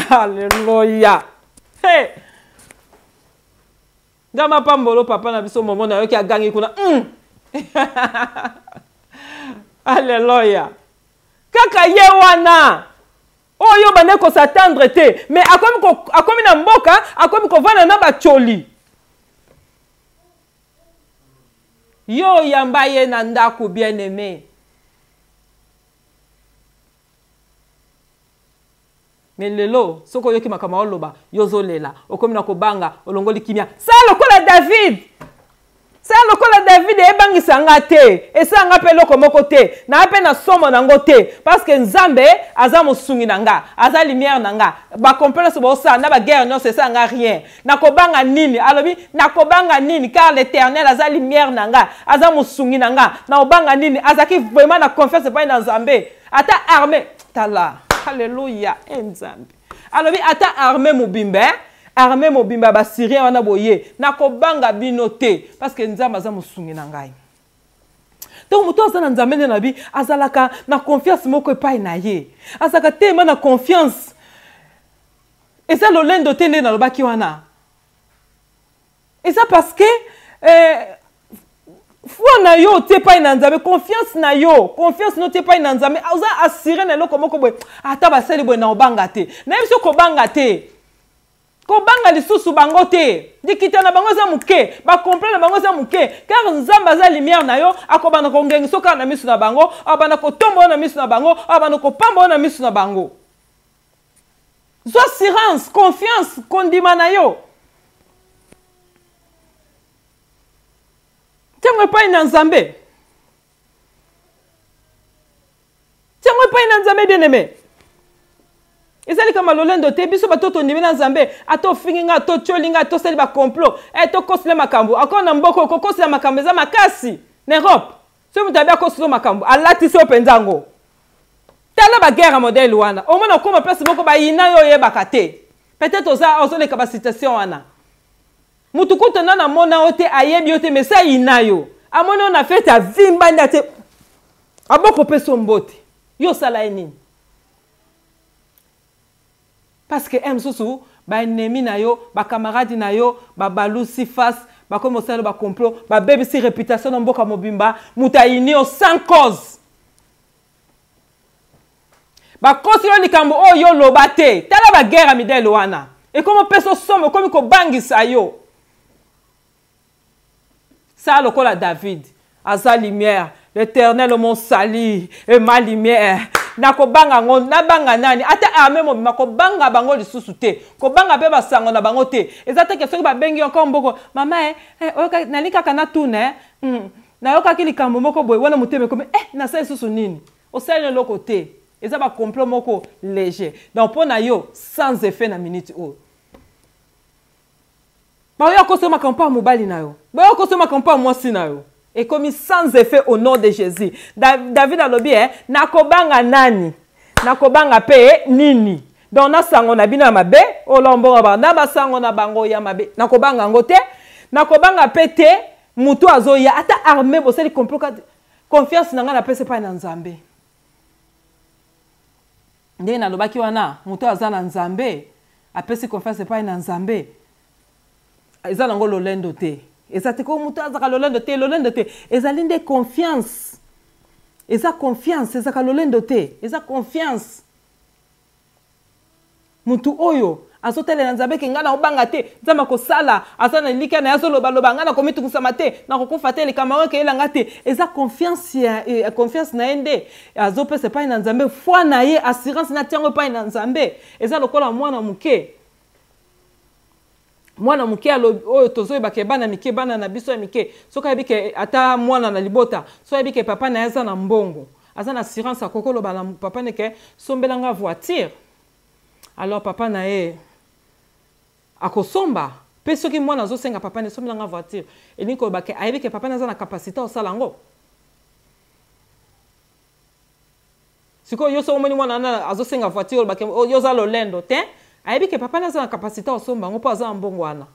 Hallelujah. Hey. Ndama pambolo papa na biso momo na yo ki agangi kuna. Alléluia. Kaka ye wana oyo bande ko s'attendre te mais akomi na mboka akomi ko vana na bacholi yo yamba ye na ndako bien aimé mais lelo soko yoki makama oloba yozolela okomi na kobanga olongoli kimia sa lokola David. C'est lokola David ebangisa nga te, esa nga pe loko moko te, na pe na somo nango te parce que Nzambe aza mosungi nanga, aza lumière nanga. Ba complexe bo sa na ba guerre non c'est ça nga rien. Na kobanga nini? Alobi na kobanga nini car l'Éternel aza lumière nanga, aza mosungi nanga. Na obanga nini? Azaki vraiment na confiance pas dans Nzambe. Ata armée tala. Alléluia, Nzambe. Alobi ata armée mobimbe. Armée mobimba ba Syrien wana boye na kobanga bino te parce que Nzambe aza mosungi na ngai. Donc muto aza na Nzambe na bi azalaka na confiance moko epai na ye. Azaka tema na confiance. Et ça lolendo tende na lobaki wana. Et ça parce que foi na yo te pa na Nzambe, confiance na yo, confiance no te pa na Nzambe. Aza assurer na loko moko boye ata ba seli boye na obanga te. Na biso ko banga te. Kobanga lisusu bango te dikita na bango za muke ba comprendre bango za muke car Nzambe aza lumière na yo akobana ko ngengiso ka na misu na bango abana ko tombo na misu na bango abana ko pamba na misu na bango zo assurance confiance kondima na yo tiamwe pa ina Nzambe bien aimé. Ezali kama lolendo te biso batoto ndimena Nzambe ato finginga ato cholinga ato seli ba complot eto kosile makambo akona mboko ko kosile makambo za makasi na Europe so mutabia kosile makambo alati so penzango tala ba guerre modèle wana au moins okoma place moko ba ina yo yebaka te peut-être ozo le capacitation wana mutu kutana na mona ote ayebi ote mesa ina yo amona on a fait ta vimba ndate aboko peso mbote yo sala nini. Parce que msusu ba ennemi na yo, ba camarade na yo, ba balusi face, ba comme ça ba complot, ba baby si réputation na mboka mobimba, mutaini au sans cause. Ba kosi yo likambo o yo lobate, tala ba guerre amidele wana. Et comment peso somme comme ko bangisa yo. Ça lokola David, aza lumière, l'Éternel mon salut et ma lumière. na kobanga ngo na banga nani ata armée mobima kobanga bango lisusu te kobanga pe basango na bango te ezate ke soki babengi encore mboko mama oyoka nalika kana tune na yoka ki likambo moko boye wana muteme comme na sa lisusu nini osali loko te eza ba complot moko léger donc pona yo sans effet na minute o ba yo kosoma kampa mobali na yo ba yo kosoma kampa mwasi na yo et comme sans effet au nom de Jésus. David a lobby nakobanga nani nakobanga pe nini donc na sango na bina mabe olombo ba na basango na bango ya mabe nakobanga ngote nakobanga pete mutu azoya ata armée boseli complot confiance nanga na pese pa na Nzambe ndé na lobaki wana mutu azana Nzambe apesi confiance pa na Nzambe ezana ngo lolendo te. Et ça te comme muta za kalolendo te ezali nde confiance eza confiance eza kalolendo te eza confiance mutu oyo azotele na Nzambe ke ngana obanga te nzama ko sala azana lika na yazo loba ngana komitungusa te na kokufa te likamaro ke elanga te eza confiance ya confiance na ende azopesa pa na Nzambe foi na ye assurance na tiango pa na Nzambe eza lokola mwana muke mwana muke oyo tozoyeba ke bana mike bana na biso ya mike soka yebike ata mwana na libota so yebike papa na yaza na mbongo aza na assurance akokolo bana papa ne ke sombelanga voiture alors papa na ye akosomba pe soki mwana azosenga papa ne sombelanga voiture elinko bake ayebike papa na aza na capacité osala ngo siko yo so omoni mwana na azosenga voiture bake yo za lolendo te ayebi ke papa na za capacité osomba ngo po aza mbongo wana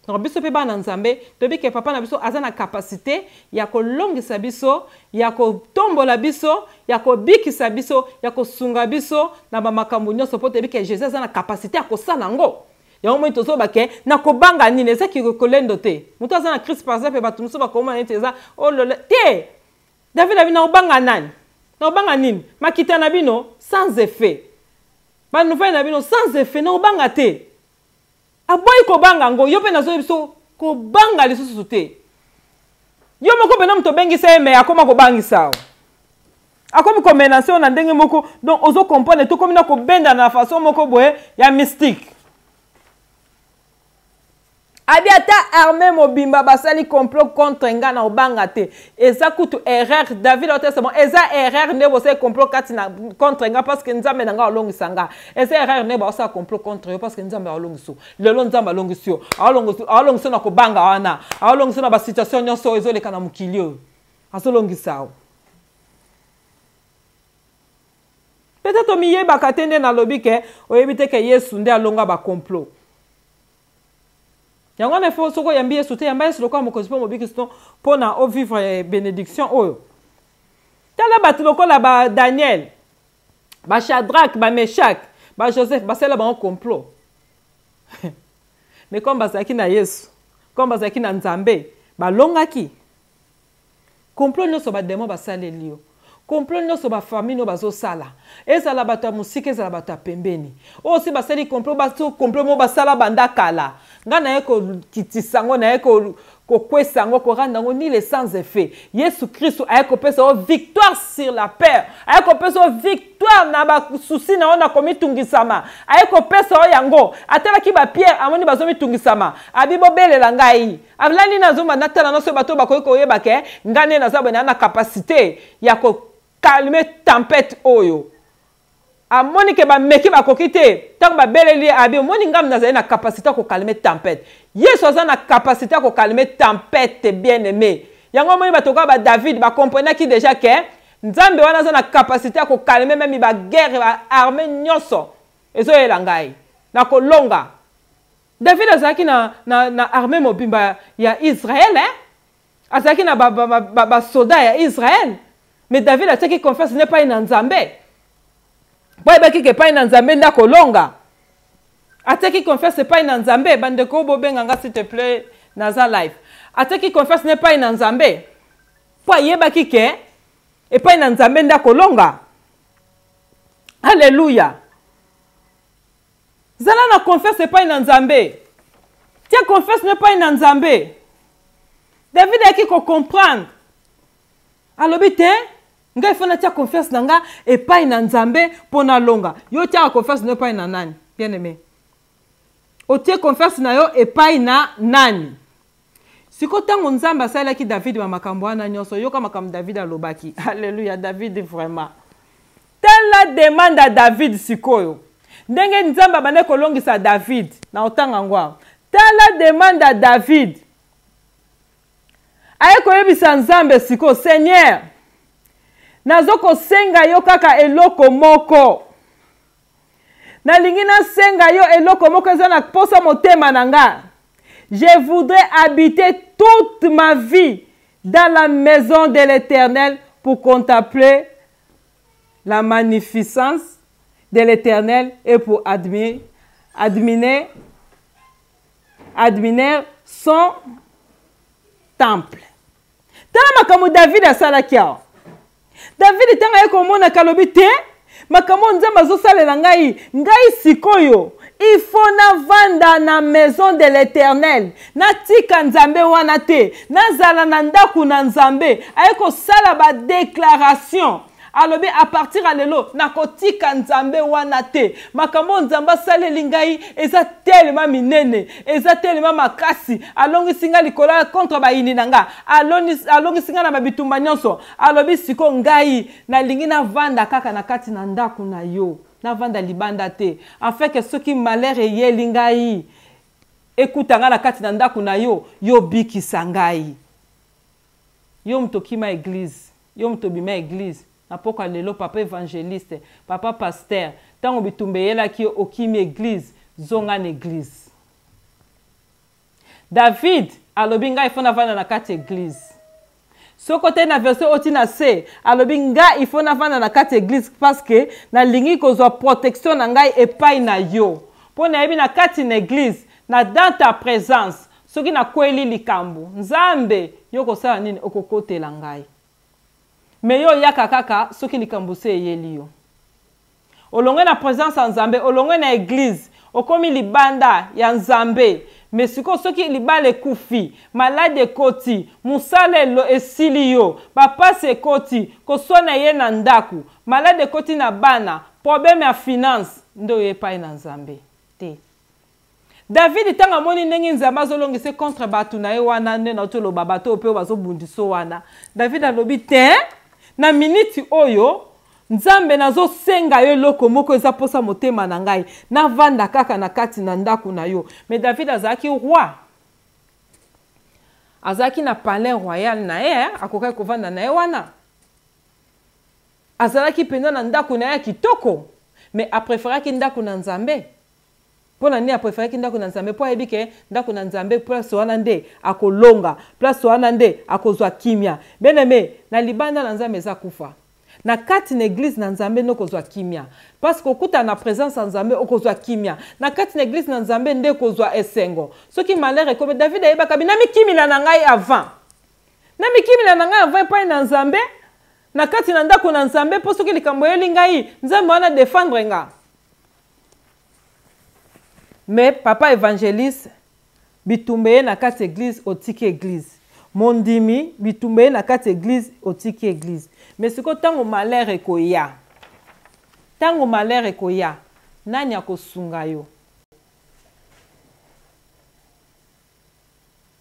donc biso pe bana Nzambe tobi ke papa na biso aza na capacité ya kolongisa biso ya kotombola biso ya kobikisa biso ya kosunga biso na ba makambo nyonso po tobi ke Jésus aza na capacité ya kosala ngo ya omoi tozo bake na kobanga nini eza ki kolendo te muto aza na Christ par exemple ba tumuso ba komana nete eza oh le te David abina obanga nani na obanga nini makita na bino sans effet ba nouvelle na bino sans effet na obanga te aboyi ko banga ngo yo pe nazo biso ko banga lisusu te yo moko pe na mto bengisa me akoma ko bangisa akomi ko menacer na ndenge moko donc ozo comprendre to komi na ko benda na façon moko boye ya mystique abiata armée mobimba basali complot contre nga na obanga te eza kutu erreur David otesemo eza erreur ne bosé complot katina contre nga parce que Nzambe nanga olongisa nga eza erreur ne bosa complot contre yo parce que Nzambe olongiso lelo Nzambe olongiso olongiso na kobanga wana olongiso na ba situation nyonso ezoleka na mukilio asolongisa peut-être miye bakatende na lobike oyebite ke Yesu nde alonga ba complot yango na fo soko yambi Yesu te yamba Yesu lokola mokonzi po mobiki sino pona o vivre bénédiction oyo tala batu lokola ba Daniel ba Shadrach ba Meshach ba Joseph basela ba complot mais comme bazaki na Yesu comme bazaki na Nzambe balongaki complot nyonso ba demo basaleli yo complot nyonso ba famille no bazosala ezala bato ya musika ezala bato ya pembeni oyo si basali complot bato complot mo basala banda kala nga na ye kokitisa ngo na ye kokwesa ngo koranda ngo ni le sans effet Yesu Kristo aye kopesa o victoire sur la peur aye kopesa o victoire na ba souci na ona komitungisama aye kopesa o yango atalaki ba Pierre amoni bazomitungisama abibo belela ngai avlani nazoma natala no so bato bakoyi koyeba ke ngane nazabwe na capacité ya ko calmer tempête oyo amoni ke ba meki ba kokite tant ba beleli abi moni ngam nazali na capacité ko calmer tempête Yesu aza na capacité ko calmer tempête bien aimé yango moni ba toka ba David ba comprendre ki déjà que Nzambe wana aza na capacité ko calmer même ba guerre ba armée nyonso ezo elangai na kolonga David azaki na armée mobimba ya Israël azaki na ba soldat ya Israël mais David a qui confesse n'est pas une Nzambe. Boy ba ki ke pas une Nzambe nda kolonga. Ate qui confesse pas une Nzambe bande ko bobenga s'il te plaît naza live. Ate qui confesse n'est pas une Nzambe. Po yeba ki ke et pas une Nzambe nda kolonga. Alléluia. Zala na confesse pas une Nzambe. Tiens confesse n'est pas une Nzambe. David a qui ko comprendre. Alobite Ngai fona tia confiance na nga epai na Nzambe pona longa. Yo tia confiance na epai na nani? Bien aimé. O tia confiance na yo epai na nani? Siko tango Nzambe asalaki David ma makambo wana nyonso, yo ka makambo David alobaki. Alléluia, David vraiment. Telle demande à David sikoyo. Ndenge Nzambe bane kolongisa David na otanga ngwa. Telle demande à David. Aye koyebisa Nzambe siko, Seigneur, nazoko senga yo kaka eloko moko. Nalingi na senga yo eloko moko ezana posa motema nanga. Je voudrais habiter toute ma vie dans la maison de l'Éternel pour contempler la magnificence de l'Éternel et pour admirer son temple. Tala makamu David asalakia. David tanga yeko mona kalobi te, makamu Nzambe azosalela ngai sikoyo. Il faut na vanda na maison de l'Éternel. Na tika Nzambe wana te. Na zala na ndaku na Nzambe. Ayeko sala ba déclaration. Alobi à partir à lelo na kotika Nzambe wana te. Makambo Nzamba saleli ngai eza tellement minene, eza tellement makasi. Alongi singa likola contre ba ini nanga. Alongi singa na babitumba nyonso. Alobi siko ngai na lingi na vanda kaka na kati na ndaku na yo. Na vanda libanda te. Afin que ceux qui malheur ye lingai ekutanga na kati na ndaku na yo, yo biki sangai. Yo mtokima église, yo mtobima église. Napoka lelo papa évangéliste, papa pasteur, tango bitumbeyela ki okimi église, zonga na église. David alobinga ifona vana na kati église. Ce côté na verset otina se, alobinga ifona vana na kati église parce que na lingi kozwa protection na ngai epai na yo. Pona yebi na kati na église, na dans ta présence, soki na kweli likambo, Nzambe yoko sala nini okokotela ngai. Mais yo yaka kaka soki likambo se yeli yo. Olongwe na présence ya Nzambe, olongwe na église, okomi libanda ya Nzambe. Mais siko soki libale kufi, malade koti, musalelo esili yo, papa se koti, kosona ye na ndaku, malade koti na bana, problème ya finance, ndo yepai na Nzambe. Te. David tanga moni nengi Nzambe azolongise contre batu na ye wana nde na otolo babato ope bazo bundiso wana. David alobi te na minute oyo Nzambe nazo senga yo loko moko eza posa motema na ngai na vanda kaka na kati na ndaku na yo. Mais David azaki roi. Azaki na palais royal na ye, akokai kovanda na ye wana. Azalaki penda na ndaku na ye kitoko, mais a préféré ndaku na Nzambe. Pona ni a préféré ndaku na Nzambe po yebi ke ndaku na Nzambe place wana nde akolonga, place wana nde akozwa kimia. Bien-aimé, na libanda na Nzambe eza kufa. Na kati na église na Nzambe no kozwa kimia. Parce que okuta na présence na Nzambe okozwa kimia. Na kati na église na Nzambe nde kozwa esengo. Soki malheur comme David ayebaka bina mikimila na ngai avant. Na mikimila na ngai avant pa na Nzambe. Na kati na ndako na Nzambe po soki likambo yeli ngai Nzambe wana défendre nga. Mais papa évangéliste bitumbeye na kati église otiki église. Mondimi bitumbeye na kati église otiki église. Mais siko tango malheur ekoya. Tango malheur ekoya, nani akosunga yo?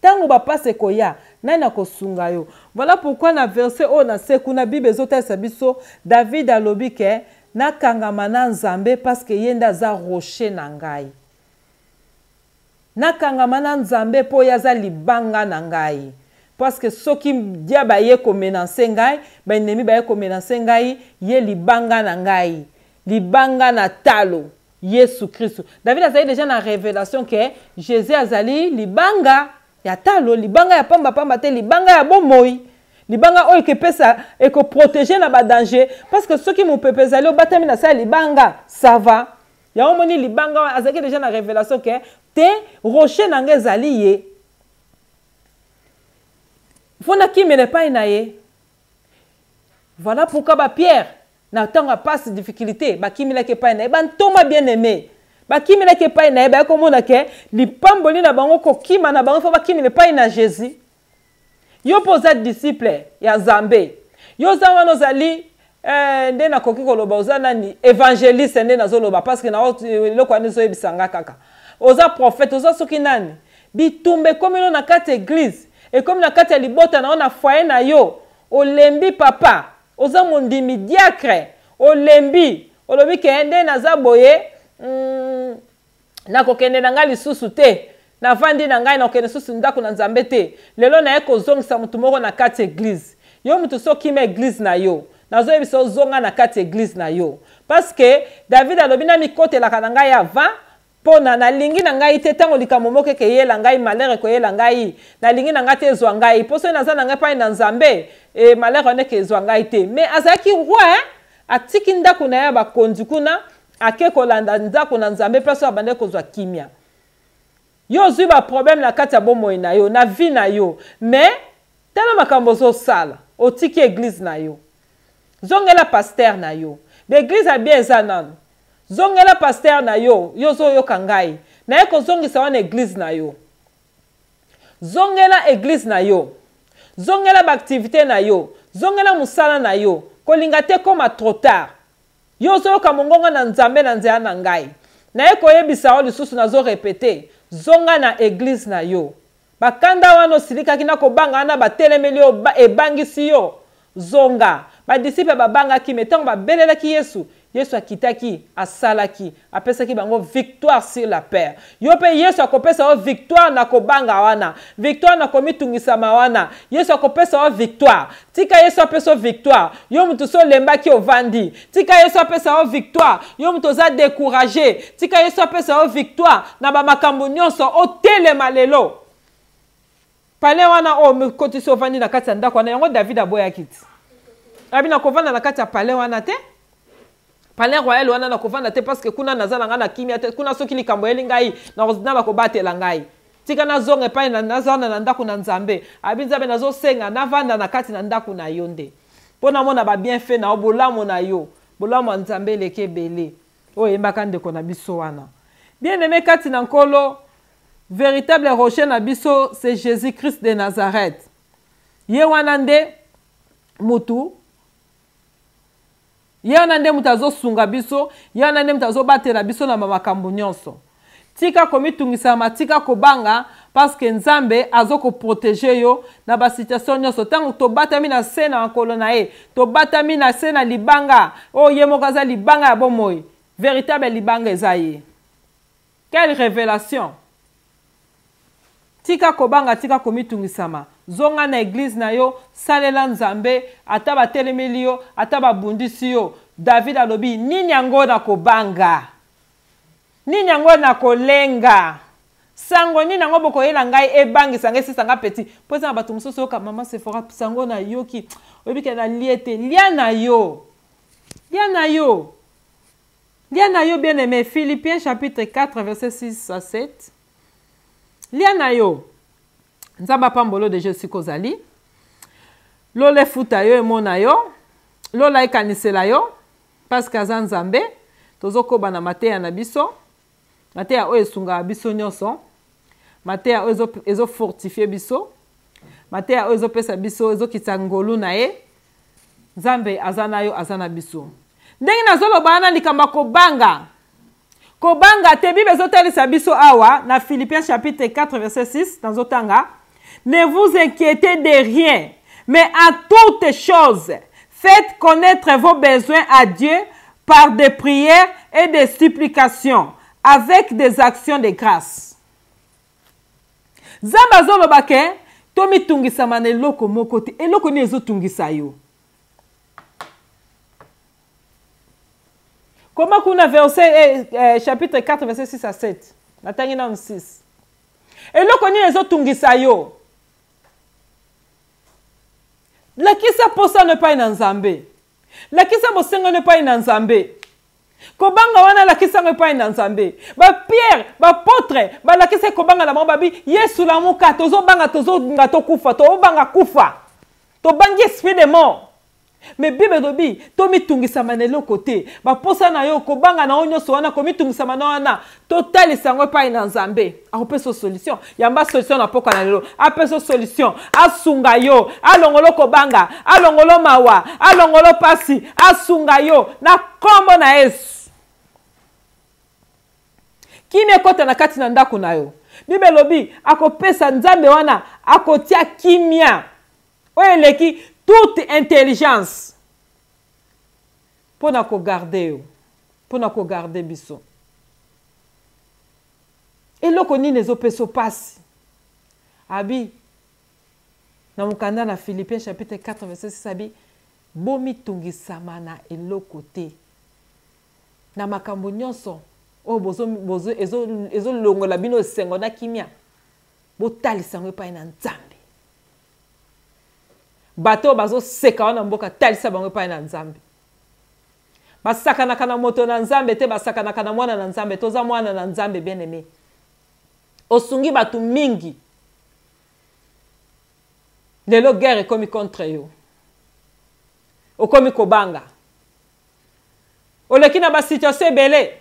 Tango ba passe ekoya, nani akosunga yo? Voilà pourquoi na verset o na sekuna Bible ezotesa biso David alobi ke na kangama na Nzambe parce que yenda za rocher na ngai. Na kangama na Nzambe po yaza libanga na ngai. Parce que soki diaba ye ko menacer ngai, ba ennemi ba ye ko menacer ngai, ye libanga na ngai. Libanga na talo, Yesu Christ. David a déjà na révélation que Jésus azali libanga ya talo, libanga ya pamba pamba te, libanga ya bomoi. Libanga oyo ke pesa e ko protéger na ba danger parce que soki mo pepe zali obatami na sa libanga, ça va. Ya omoni libanga azaki déjà na révélation que te rocher na ngai zali ye. Fona qui me pas inaye. Voilà pourquoi ba Pierre na tanga passe difficulté ba kimi la ke pa inaye ban toma bien aimé. Ba kimi la ke pa inaye ba komona ke li pamboli na bango ko kima na bango fo ba kimi le pa ina Jésus. Yo posa disciple ya Nzambe. Yo za wana ozali nde na koki koloba oza nani évangéliste nde nazoloba parce que na eloko wana ezoyebisanga kaka. Oza prophète, oza soki nani? Bitumbe komi no na kati église et comme na kati ya libota na ona foyer na yo olembi papa oza mondimi diacre olembi olobi ke nde naza boye na kokende na ngai lisusu te na vandi na ngai na kokende susu ndako na nzambe te lelo na ye kozongisa mutu moko na kati église yo mutu soki me église na yo nazoyebisa ozonga na kati église na yo parce que David alobi na mikotelaka na ngai avant pona nalingi na ngai te tango likambo moko ke yela ngai malere ko yela ngai nalingi na ngai te ezwa ngai poso naza na ngai pa na nzambe e malere ne ke ezwa ngai te mais azaki roi atiki ndako na ya bakonzi kuna ake kolanda ndako na nzambe place abande kozwa kimia yo zwi ba problème na kati ya bomoi na yo na vie na yo mais tellement makambo zo sala otiki église na yo zongela pasteur na yo l'église a bien ezanano zongela pasteur na yo yozo yo kangai na eko zongisa wana église na yo zongela église na yo zongela ba activité na yo zongela musala na yo kolinga te koma trop tard yozo yo kamongonga na nzambe na nzea na ngai na eko yebisa o lisusu nazo répéter zonga na église na yo bakanda wana silikaki na kobanga na batelemeli yo ebangisi yo zonga ba disciple babanga ki metango babelelaki Yesu akitaki asalaki apesaki bango victoire sur la paix yo pe Yesu akopesa victoire na kobanga wana victoire na komitungisama wana Yesu akopesa victoire tika Yesu apesa victoire yo mutu so lembaki ovandi tika Yesu apesa victoire yo mutu za découragé tika Yesu apesa victoire na ba makambo nyonso otelema lelo pale wana o mikotiso ovandi na kati ya ndako wana yango David aboyaki ti abina kovanda na kati ya pale wana te palais royal wana na kovanda te parce que kuna nazala nga na kimia te kuna soki likambo eli ngai na kozina bakobatela ngai tika na zonga epai na nazana na ndako na nzambe abinzabe nazosenga navanda na kati na ndako na yo nde mpona mona ba bienfait na obolamu na yo bolamu nzambe leke belé oyo yembaka ndeko na biso wana bien aimé kati na nkolo véritable rocher na biso c'est Jésus-Christ de Nazareth ye wana nde mutu yana nde mutazo sunga biso yana nde mutazo batela biso na makambo nyonso tika komitungisa tika kobanga parce que nzambe azoko protéger yo na ba situation nyonso tango to batami na se na nkolo na ye to batami na se na libanga o ye mokaza libanga ya bomoi véritable libanga ezaye quelle révélation tika kobanga tika komitungisama zonga na église na yo salela nzambe ata batelemeli yo ata babundisi yo David alobi nini yango na kobanga nini yango na kolenga sango nini yango bokoyela ngai ebangisa ngai sisanga petit poza na bato mosusu yoka mama Sephora sango na yoki oyebike na liete lia na yo bien aimé. Philippiens chapitre 4 verset 6 à 7 lia na yo nzamba pambolo de Jésus kozali lole futa yo emona yo lola ekanisela yo parce que aza nzambe tozokoba na mateya na biso mateya oyo esunga biso nyonso mateya oyo ezofortifie biso mateya oyo ezopesa biso ezokitisa ngolu na ye nzambe aza na yo aza na biso ndenge nazoloba na likambo kobanga te Bible ezotalisa biso awa na Philippiens chapitre 4 verset 6 dans otanga ne vous inquiétez de rien mais à toutes choses faites connaître vos besoins à Dieu par des prières et des supplications avec des actions de grâce. Zamba zoloba ke tomi tungisa mane eloko moko te eloko ni ezotungisa yo. Comment qu'on a verset chapitre 4 verset 6 à 7. Natangi na 6. Eloko ni ezotungisa yo. Lakisa posa ne pa ina nzambe. Lakisa bosengo ne pa ina nzambe. Kobanga wana lakisa ne pa ina nzambe. Ba Pierre, ba apôtre, ba lakisa kobanga la mababi Yesu la muka tozo banga tozo nga to kufa, to banga kufa. To bangi esprit de mort. Mais Bible dobi to mitungisa manelo côté ba posa na yo ko banga na onyo so wana ko mitungisa manana total sango pa na Nzambe a peso solution yamba solution na poka na lelo a peso solution asunga yo alongolo ko banga alongolo mawa alongolo pasi asunga yo na kombo na Yesu kimia kota na kati na ndako na yo Bible lobi akopesa Nzambe wana akotia kimia oyeleki toute intelligence pour na ko garder biso et loko ni nezo peso pasi abi na mukanda na Philippiens chapitre 4 verset 6 abi bomi tungisama na eloko te na makambo nyonso o bozo ezo longola bino sengo na kimia botalisa ngo pa na Nzambe bato bazo seka wana mboka talisa bango pa na Nzambe basakana kana moto na Nzambe te basakana kana mwana na Nzambe toza mwana na Nzambe bien aimé osungi batu mingi lelo guerre komi contre yo okomi kobanga oleki na ba situation ebele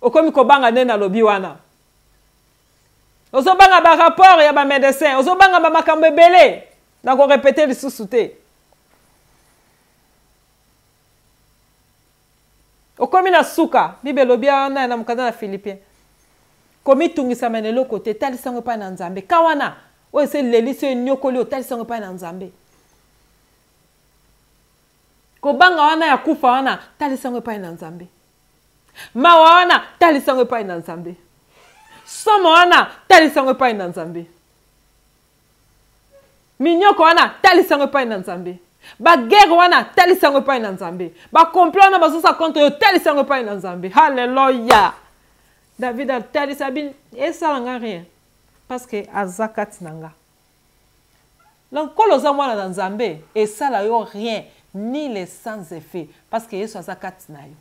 okomi kobanga nena lobi wana ozobanga ba rapport ya ba médecin ozobanga ba makambo ebele na ko répéter lisusu te okomi na suka Bible lobi wana na mukanda na Philippiens komi tungisa manelo côté talisango pa na Nzambe kawana o se lelisi nyokoli o talisango pa na Nzambe ko banga wana ya kufa wana talisango pa na Nzambe mawa wana talisango pa na Nzambe somo wana talisango pa na Nzambe minyoko wana talisango pa na Nzambe ba guerre wana talisango pa na Nzambe ba complot wana bazosa contre yo talisango pa na Nzambe haleluya David a talisa bin esalanga rien parce que azakati nanga donc koloza mwana na Nzambe esala yo rien ni les sans effet parce que Yesu azakati na yo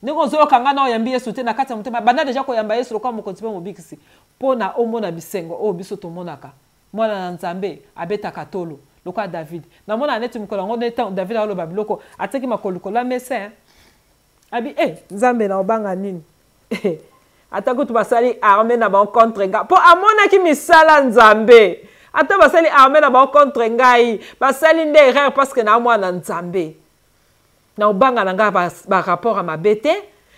Nego zo kanga na oyambi Yesu te na kati ya mutema banda deja ko yamba Yesu kwa mokonzi pe mobikisi pona omona bisengo o biso to monaka mwana na Nzambe abeta katolo lokwa David na mona neti mukolo ngo neta David alo babiloko ateki makoluko la messe abi Nzambe na obanga nini atako tu basali armée na ba contre nga po amona ki misala Nzambe ata basali armée na ba contre ngai basali nde erreur parce que na mwana Nzambe na obanga nanga ba rapport à ma bête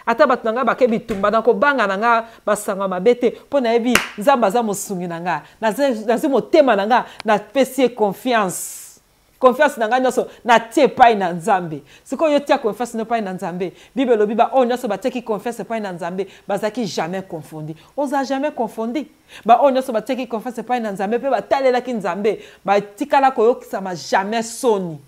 ata bat nanga ba ke bitumba na ko banga nanga basanga ma bête po na ebi Nzamba za mosungi nanga na zi motema nanga na pesi confiance nanga nyoso na tie pai na Nzambe siko yo tia confiance no pai na Nzambe Bible lobi ba nyoso ba teki confiance pai na Nzambe bazaki jamais confondi oza jamais confondi ba nyoso ba teki confiance pai na Nzambe pe ba talela ki Nzambe ba tikala ko yokisa ma jamais soni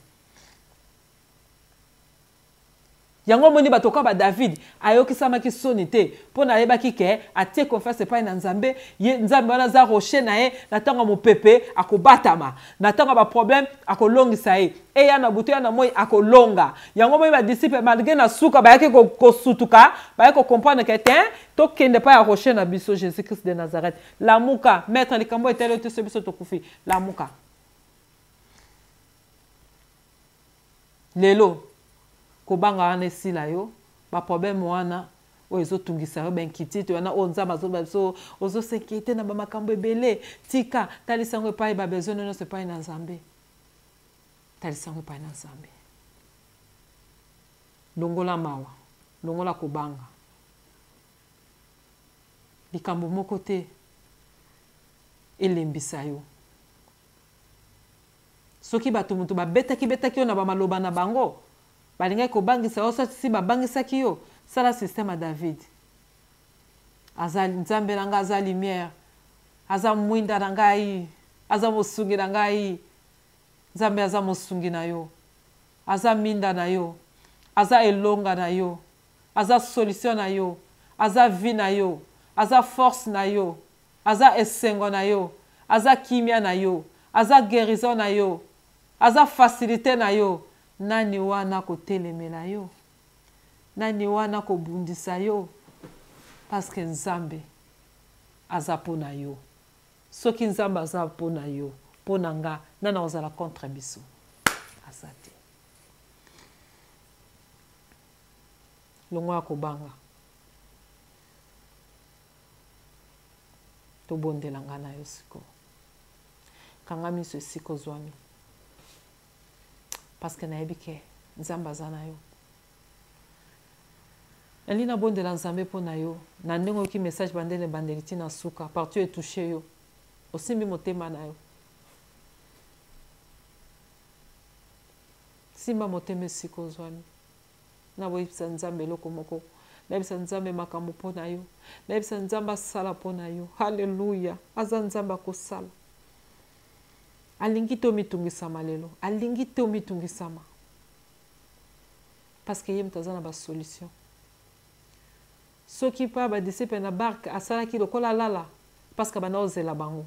yango moni batoka ba David ayokisama ki soni te pona yeba ki ke atie confiance pa na Nzambe ye Nzambe wana za rocher na ye na tanga mopepe akobatama na tanga ba problème akolongisa ye e ya na buto ya na moi akolonga yango moni ba disciple malgré na suka ba yake ko sutuka ba yake comprendre que to kende pa ya rocher na biso Jésus Christ de Nazareth la muka maître likambo etelo te se biso to kufi la muka lelo kobanga wana esila yo ba problème wana o ezotungisa yo benkitite wana o Nzamba azobaso ozosekite na ba makambo ebele tika talisango epai ba besoin no se pai na Nzambe talisango epai na Nzambe longola mawa longola kobanga likambo moko te elembisa yo soki bato mutu betaki yo na ba maloba na bango balinga ko bangisa osa si babangisa kiyo sala système à David azali Nzambe nanga azali lumière aza mwinda nangai aza mosungi nangai Nzambe aza mosungi na yo aza minda na yo aza elonga na yo aza solution na yo aza vie na yo aza force na yo aza esengo na yo aza kimia na yo aza guérison na yo aza facilité na yo nani wana kotelemela yo nani wana kobundisa yo parce que Nzambe aza pona yo soki Nzambe aza pona yo pona nga nana ozala contre biso aza te longo ya kobanga tobondela nga na yo sikoyo kanga miso esika ozwami parce que nayebi ke nzambe aza na yo nali nabondela nzambe mpo na yo na ndenge oyoki message bandele bandeli ntina suka partout etouche yo osimbi motema na yo simba motema esika ozwami naboyebisa nzambe eloko moko nayebisa nzambe makambo mpo na yo nayebisa nzambe asala mpo na yo halleluya aza nzambe akosala alingi te omitungisama lelo alingi te omitungisama parce que ye moto aza na basolution soki mpa badisiple na barke asalaki lokola lala parce que bana ozela bango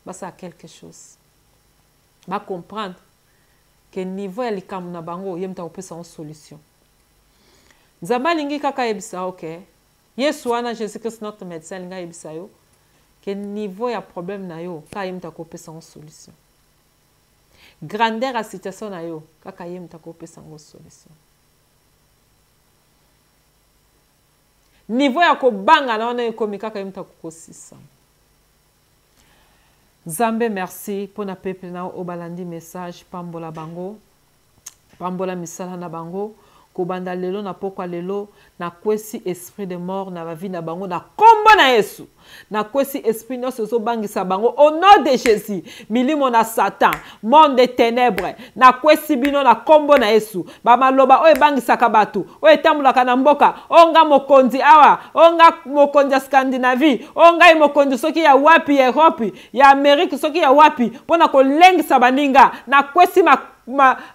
basala quelque chose bacomprendre ke niveau ya likambo na bango ye moto akopesa ngo solution nzambe alingi kaka yebisa ok yesu wana jésus christ notre médecin alingi ayebisa yo ke niveau ya problème na yo kaka ye moto akopesa ngo solution grandeur ya situation na yo kaka ye moto akopesa ngo solution niveau ya kobanga na wana ekomi kaka ye moto akokosisa nzambe merci mpona peuple na oyo balandi message pambola bango pambola misala na bango kobanda lelo na pokwa lelo nakwesi esprit de mort na bavi na bango na kombo na yesu nakwesi esprit nyonso ezobangisa bango au nom de jésus milimo na satan monde de ténèbres nakwesi bino na kombo na yesu bamaloba oyo ebangisaka bato oyo etambolaka na mboka oyo nga mokonzi awa oyo nga mokonzi ya scandinavie oyo ngai mokonzi soki ya wapi ya europe ya amerike soki ya wapi mpona kolengisa baninga nakwesi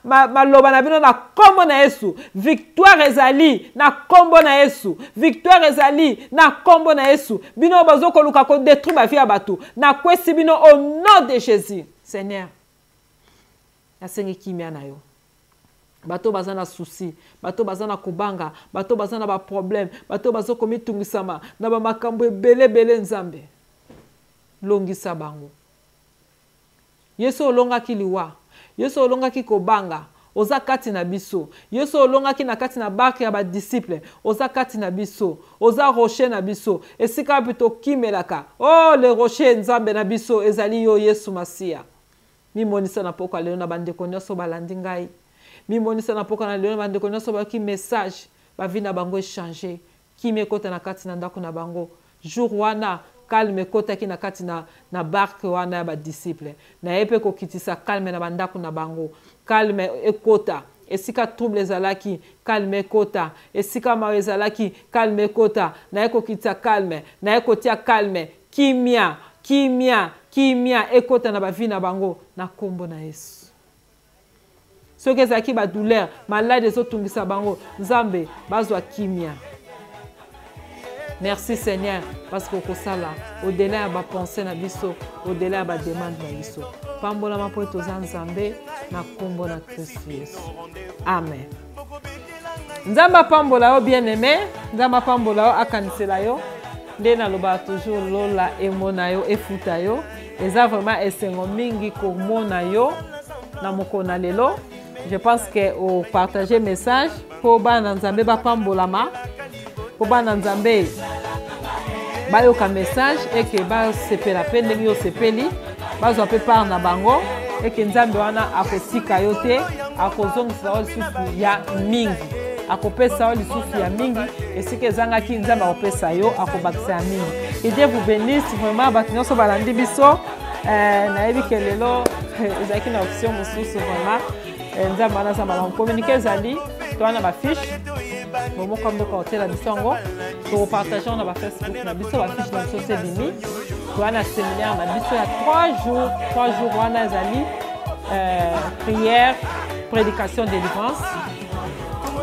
maloba na bino na kombo na yesu victoire ezali na kombo na yesu victoire ezali na kombo na yesu bino bazokoluka kodétruire bavie ya bato nakwesi bino au nom de jésus seigneur nasengi kimia na yo bato baza na souci bato baza na kobanga bato baza na baproblème bato bazokomitungisama na bamakambo ebelebele nzambe longisa bango yesu olongaki liwa yesu olongaki kobanga oza kati na biso yesu olongaki na kati na barke ya badisiple oza kati na biso oza rocher na biso esika wapi tokimelaka oh le rocher nzambe na biso ezali yo yesu masiya mimonisa na pokwa lelo na bandeko nyonso balandi ngai mimonisa na pokwa na lelo na bandeko nyonso bayaki message bavi na bango échanger kimi ekota na kati na ndako na bango jour wana calme ekotaki na kati na barke wana ya badisiple na ye mpe kokitisa calme na bandako na bango calme ekota esika trouble ezalaki calme ekota esika mawa ezalaki calme ekota na ye kokitisa calme na ye kotia calme kimia kimia kimia ekota na bavi na bango na kombo na yesu soki ezalaki badouleur malade ezotungisa bango nzambe bazwa kimia. Merci Seigneur parce que kosala au-delà ya ba pensée na biso au-delà ya ba demande na biso pambola mapo toza nzambe na kombo na Christ Yesu amen. Nzamba pambola yo bien-aimé nzamba pambola yo akanisela yo nde naloba toujours lola emona yo efuta yo eza vraiment esengo mingi komona yo na mokona lelo. Je pense que au partager message po bana nzambe ba pambolama po bana nzambe bayoka message eke basepela mpe ndenge yo sepeli bazwa mpe part na bango eke nzambe wana akotika yo te akozongisa yo lisusu ya mingi akopesa yo lisusu ya mingi esika ezangaki nzambe akopesa yo akobakisa ya mingi. Et Dieu vous bénisse vraiment bato nyonso balandi biso nayebi ke lelo ezalaki na option mosusu vraiment nzambe wana azamba na communiqué ezali to wana bafiche bomoko mboka hotela biso yango topartage na bafacebook na biso bafiche na biso sebimi to wana séminaire na biso ya 3 jours wana ezali prière prédication délivrance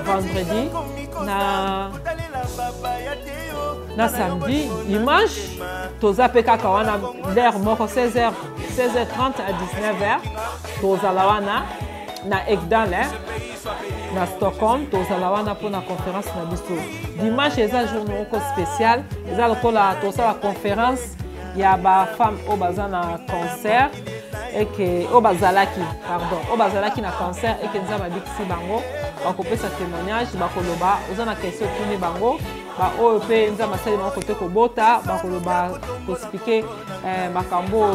vendredi na samedi dimanche toza pe kaka wana l'heure moko 16h30 à 19h tozala wana na Ekdale na Stockholm tozala wana pour la conférence na biso dimanche eza jour moko spécial eza lokola tosala conférence ya ba femme au baza na concert et que o bazalaki pardon o bazalaki na cancer et que nzambe abikisi bango bakopesa témoignage bakoloba oza na question tuni bango ba oyo pe nzambe asali bango kote kobota bakoloba koexplike makambo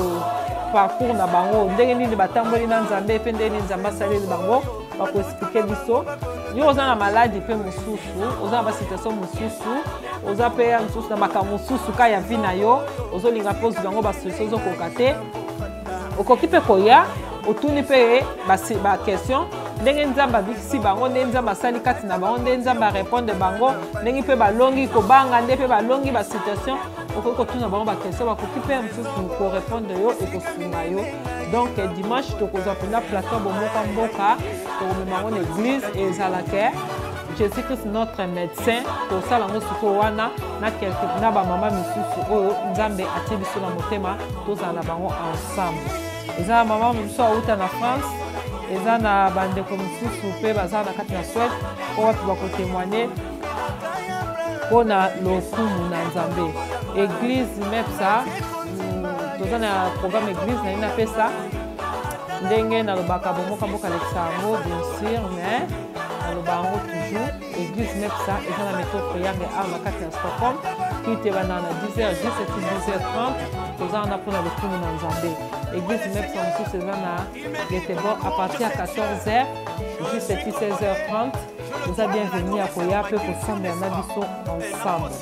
parcours na bango ndenge nini batamboli na nzambe pe ndenge nini nzambe asaleli bango bakoexplike biso yo oza na maladi pe mosusu oza na basituation mosusu oza pe ya mosusu na makambo mosusu ka ya vi na yo ozolinga mpe ozwi bango basolution ozokoka te okoki mpe koya otuni mpe baquestion ndenge nzambe abikisi bango ndenge nzambe asali kati na bango ndenge nzambe arépondre bango ndenge mpe balongi kobanga nde mpe balongi basituation okoki kotuna bango baquestion bakoki mpe mosusu korépondre yo ekosunga yo donc dimanche tokozwa mpena plateau bomoka mboka tokomema yango na église ezalaka Jésus Christ notre médecin tosala yango sikoyo wana na bamama misusu oyo nzambe atie biso na motema tozala na bango ensemble eza na mama mosusu auta na France eza na bandeko mosusu mpe baza na kati na Suède po wapi bakotémoigne mpona lokumu na nzambe église mepsa toza na programme église na ye napesa ndenge nalobaka bomoka mboka lekisa yango bien sûr mais naloba yango toujours église mepsa eza na méthode prière awa na kati ya Stockholm kitebana na 10h jusqu'à 10h30 toza wana mpona lokumu na nzambe église mepsa mosusu eza na Göteborg à partir ya 14h jusqu'à 16h30 toza bienvenu ya koya mpe kosambela na biso ensemble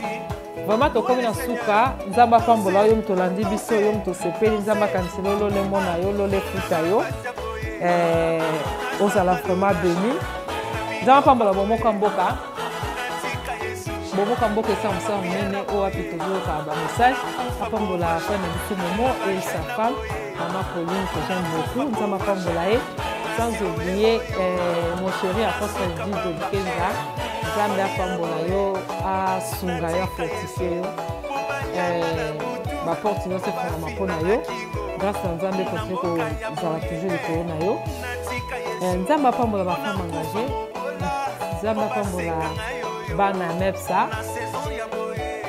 vraiment tokomi na suka nzambe apambola yo moto olandi biso yo moto osepeli nzambe akanisela yo lolemo na yo lolefuta yo ozala vraiment béni nzambe apambola bomoka mboka esa mosala monene oyo wapi tozoyoka bamessage apambola frère na biso momo et sa femme mama Pauline que j'aime beaucoup nzambe apambola ye sans oublier mon chéri apostle Dido Kenza nzambe apambola yo asunga yo afortifie yo baporte nyonso efungama mpo na yo grâce na nzambe continue kozala toujours likolo na yo nzambe apambola bafemme engagé nzambe apambola bana ya mepsa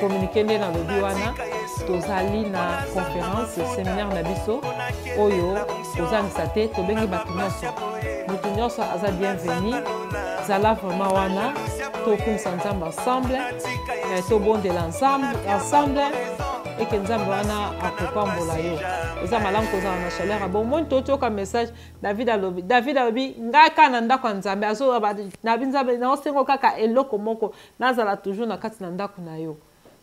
communiqué nde nalobi wana tozali na conférence séminaire na biso oyo kozangisa te tobengi bato nyonso moto nyonso aza bienvenu zala vraiment wana tokumisa nzambe ensemble tobondela ensemble eke nzambe wana akopambola yo eza malamu kozala na chaleur abomoni totoyoka message david alobi ngai kaka na ndako ya nzambe azoyoba nabi nzambe naosengo kaka eloko moko nazala toujours na kati na ndako na yo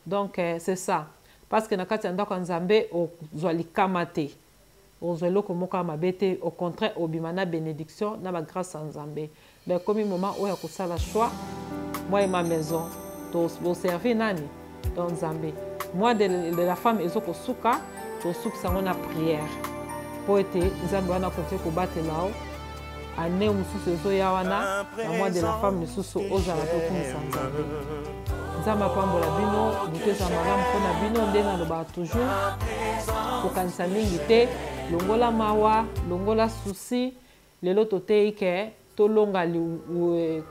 donc c'est ça parce que na kati ya ndako ya nzambe ozwa likama te ozwa eloko moko ya mabe te au contraire obima na bénédiction na bagrâce ya nzambe donc komi moment oyo ya kosala choix moi et ma maison toservi nani donc nzambe moi de la femme ezokosuka tosukisa yango na prière mpo ete nzambe wana continue kobatela o ane mosusu ezoya wana na moi de la femme lisusu ozala mpe okumisa nzambe nzambe apambola bino butu eza malamu mpona bino nde nalobaka toujours kokanisa mingi te longola mawa longola susi lelo toteyi ke tolonga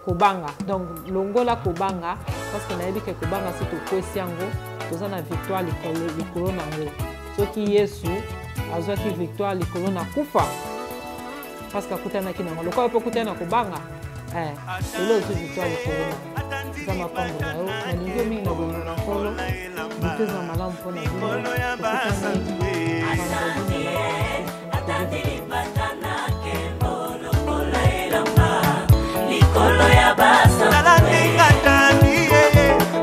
kobanga donc longola kobanga parce que nayebi ke kobanga si tokwesi yango toza na victoire likolo na yango soki yesu azwaki victoire likolo na kufa parce que akutanaki nango lokola mpe okutani na kobanga lelo ozwi victoire likolo na eza mapango na yo nalingi yo mingi na bolingo na nkolo butu eza malamu mpona bino likolo ya basa nalatengatani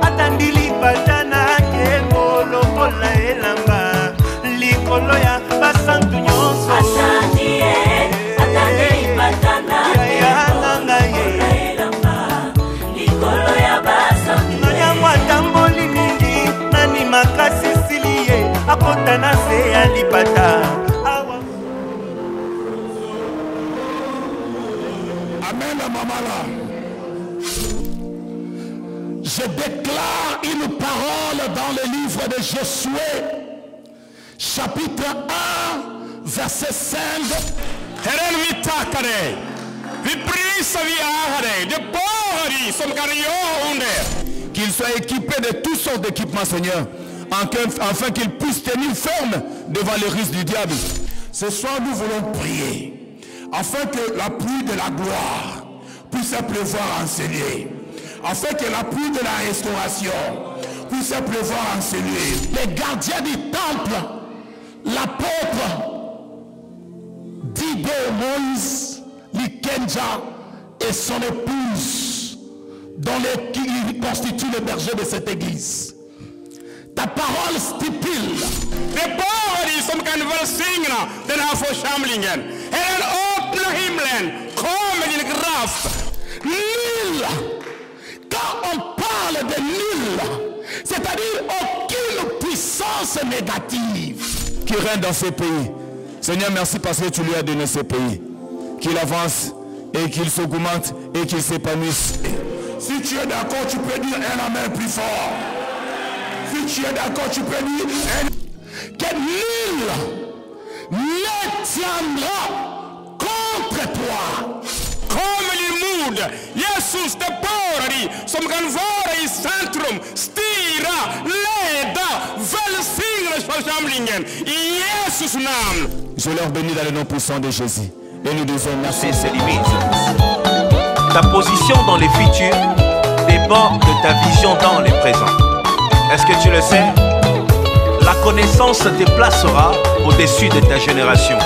atandili batana kengo lokola elamba likolo ya basantu nyonso atandili batana likolo ya basa nyango atamboli mingi nani makasi silie akota na se ya lipata. Amen, maman là. Je déclare une parole dans le livre de Josué, chapitre 1, verset 5. Qu'il soit équipé de toutes sortes d'équipements, Seigneur, afin qu'il puisse tenir ferme devant les risques du diable. Ce soir, nous voulons prier afin que la pluie de la gloire puisse pleuvoir en celui, afin que la pluie de la restauration puisse pleuvoir en celui. Les gardiens du temple, l'apôtre Dido Moïse, Likenja et son épouse, qui constituent le berger de cette église. Ta parole stipule. De borgare som kan välsigna den här församlingen. Herren, öppna himlen, kom med din kraft. Nul. Quand on parle de nul, c'est-à-dire aucune puissance négative qui règne dans ce pays. Seigneur, merci parce que tu lui as donné ce pays. Qu'il avance et qu'il s'augmente et qu'il s'épanouisse. Si tu es d'accord, tu peux dire un amen plus fort. Si tu es d'accord, tu peux dire que nul ne tiendra contre toi. Kom i mod. Jesus, det borgare som kan vara i centrum, styra, leda, välsigna församlingen. I Jesus namn. Je leur bénis dans le nom puissant de Jésus. Et nous disons merci. C'est ses limites. Ta position dans les futurs dépend de ta vision dans les présents. Est-ce que tu le sais? La connaissance te déplacera au-dessus de ta génération.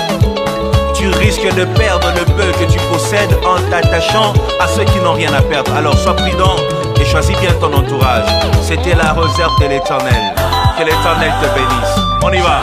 Tu risques de perdre le peu que tu possèdes en t'attachant à ceux qui n'ont rien à perdre. Alors sois prudent et choisis bien ton entourage. C'était la réserve de l'Éternel. Que l'Éternel te bénisse. On y va.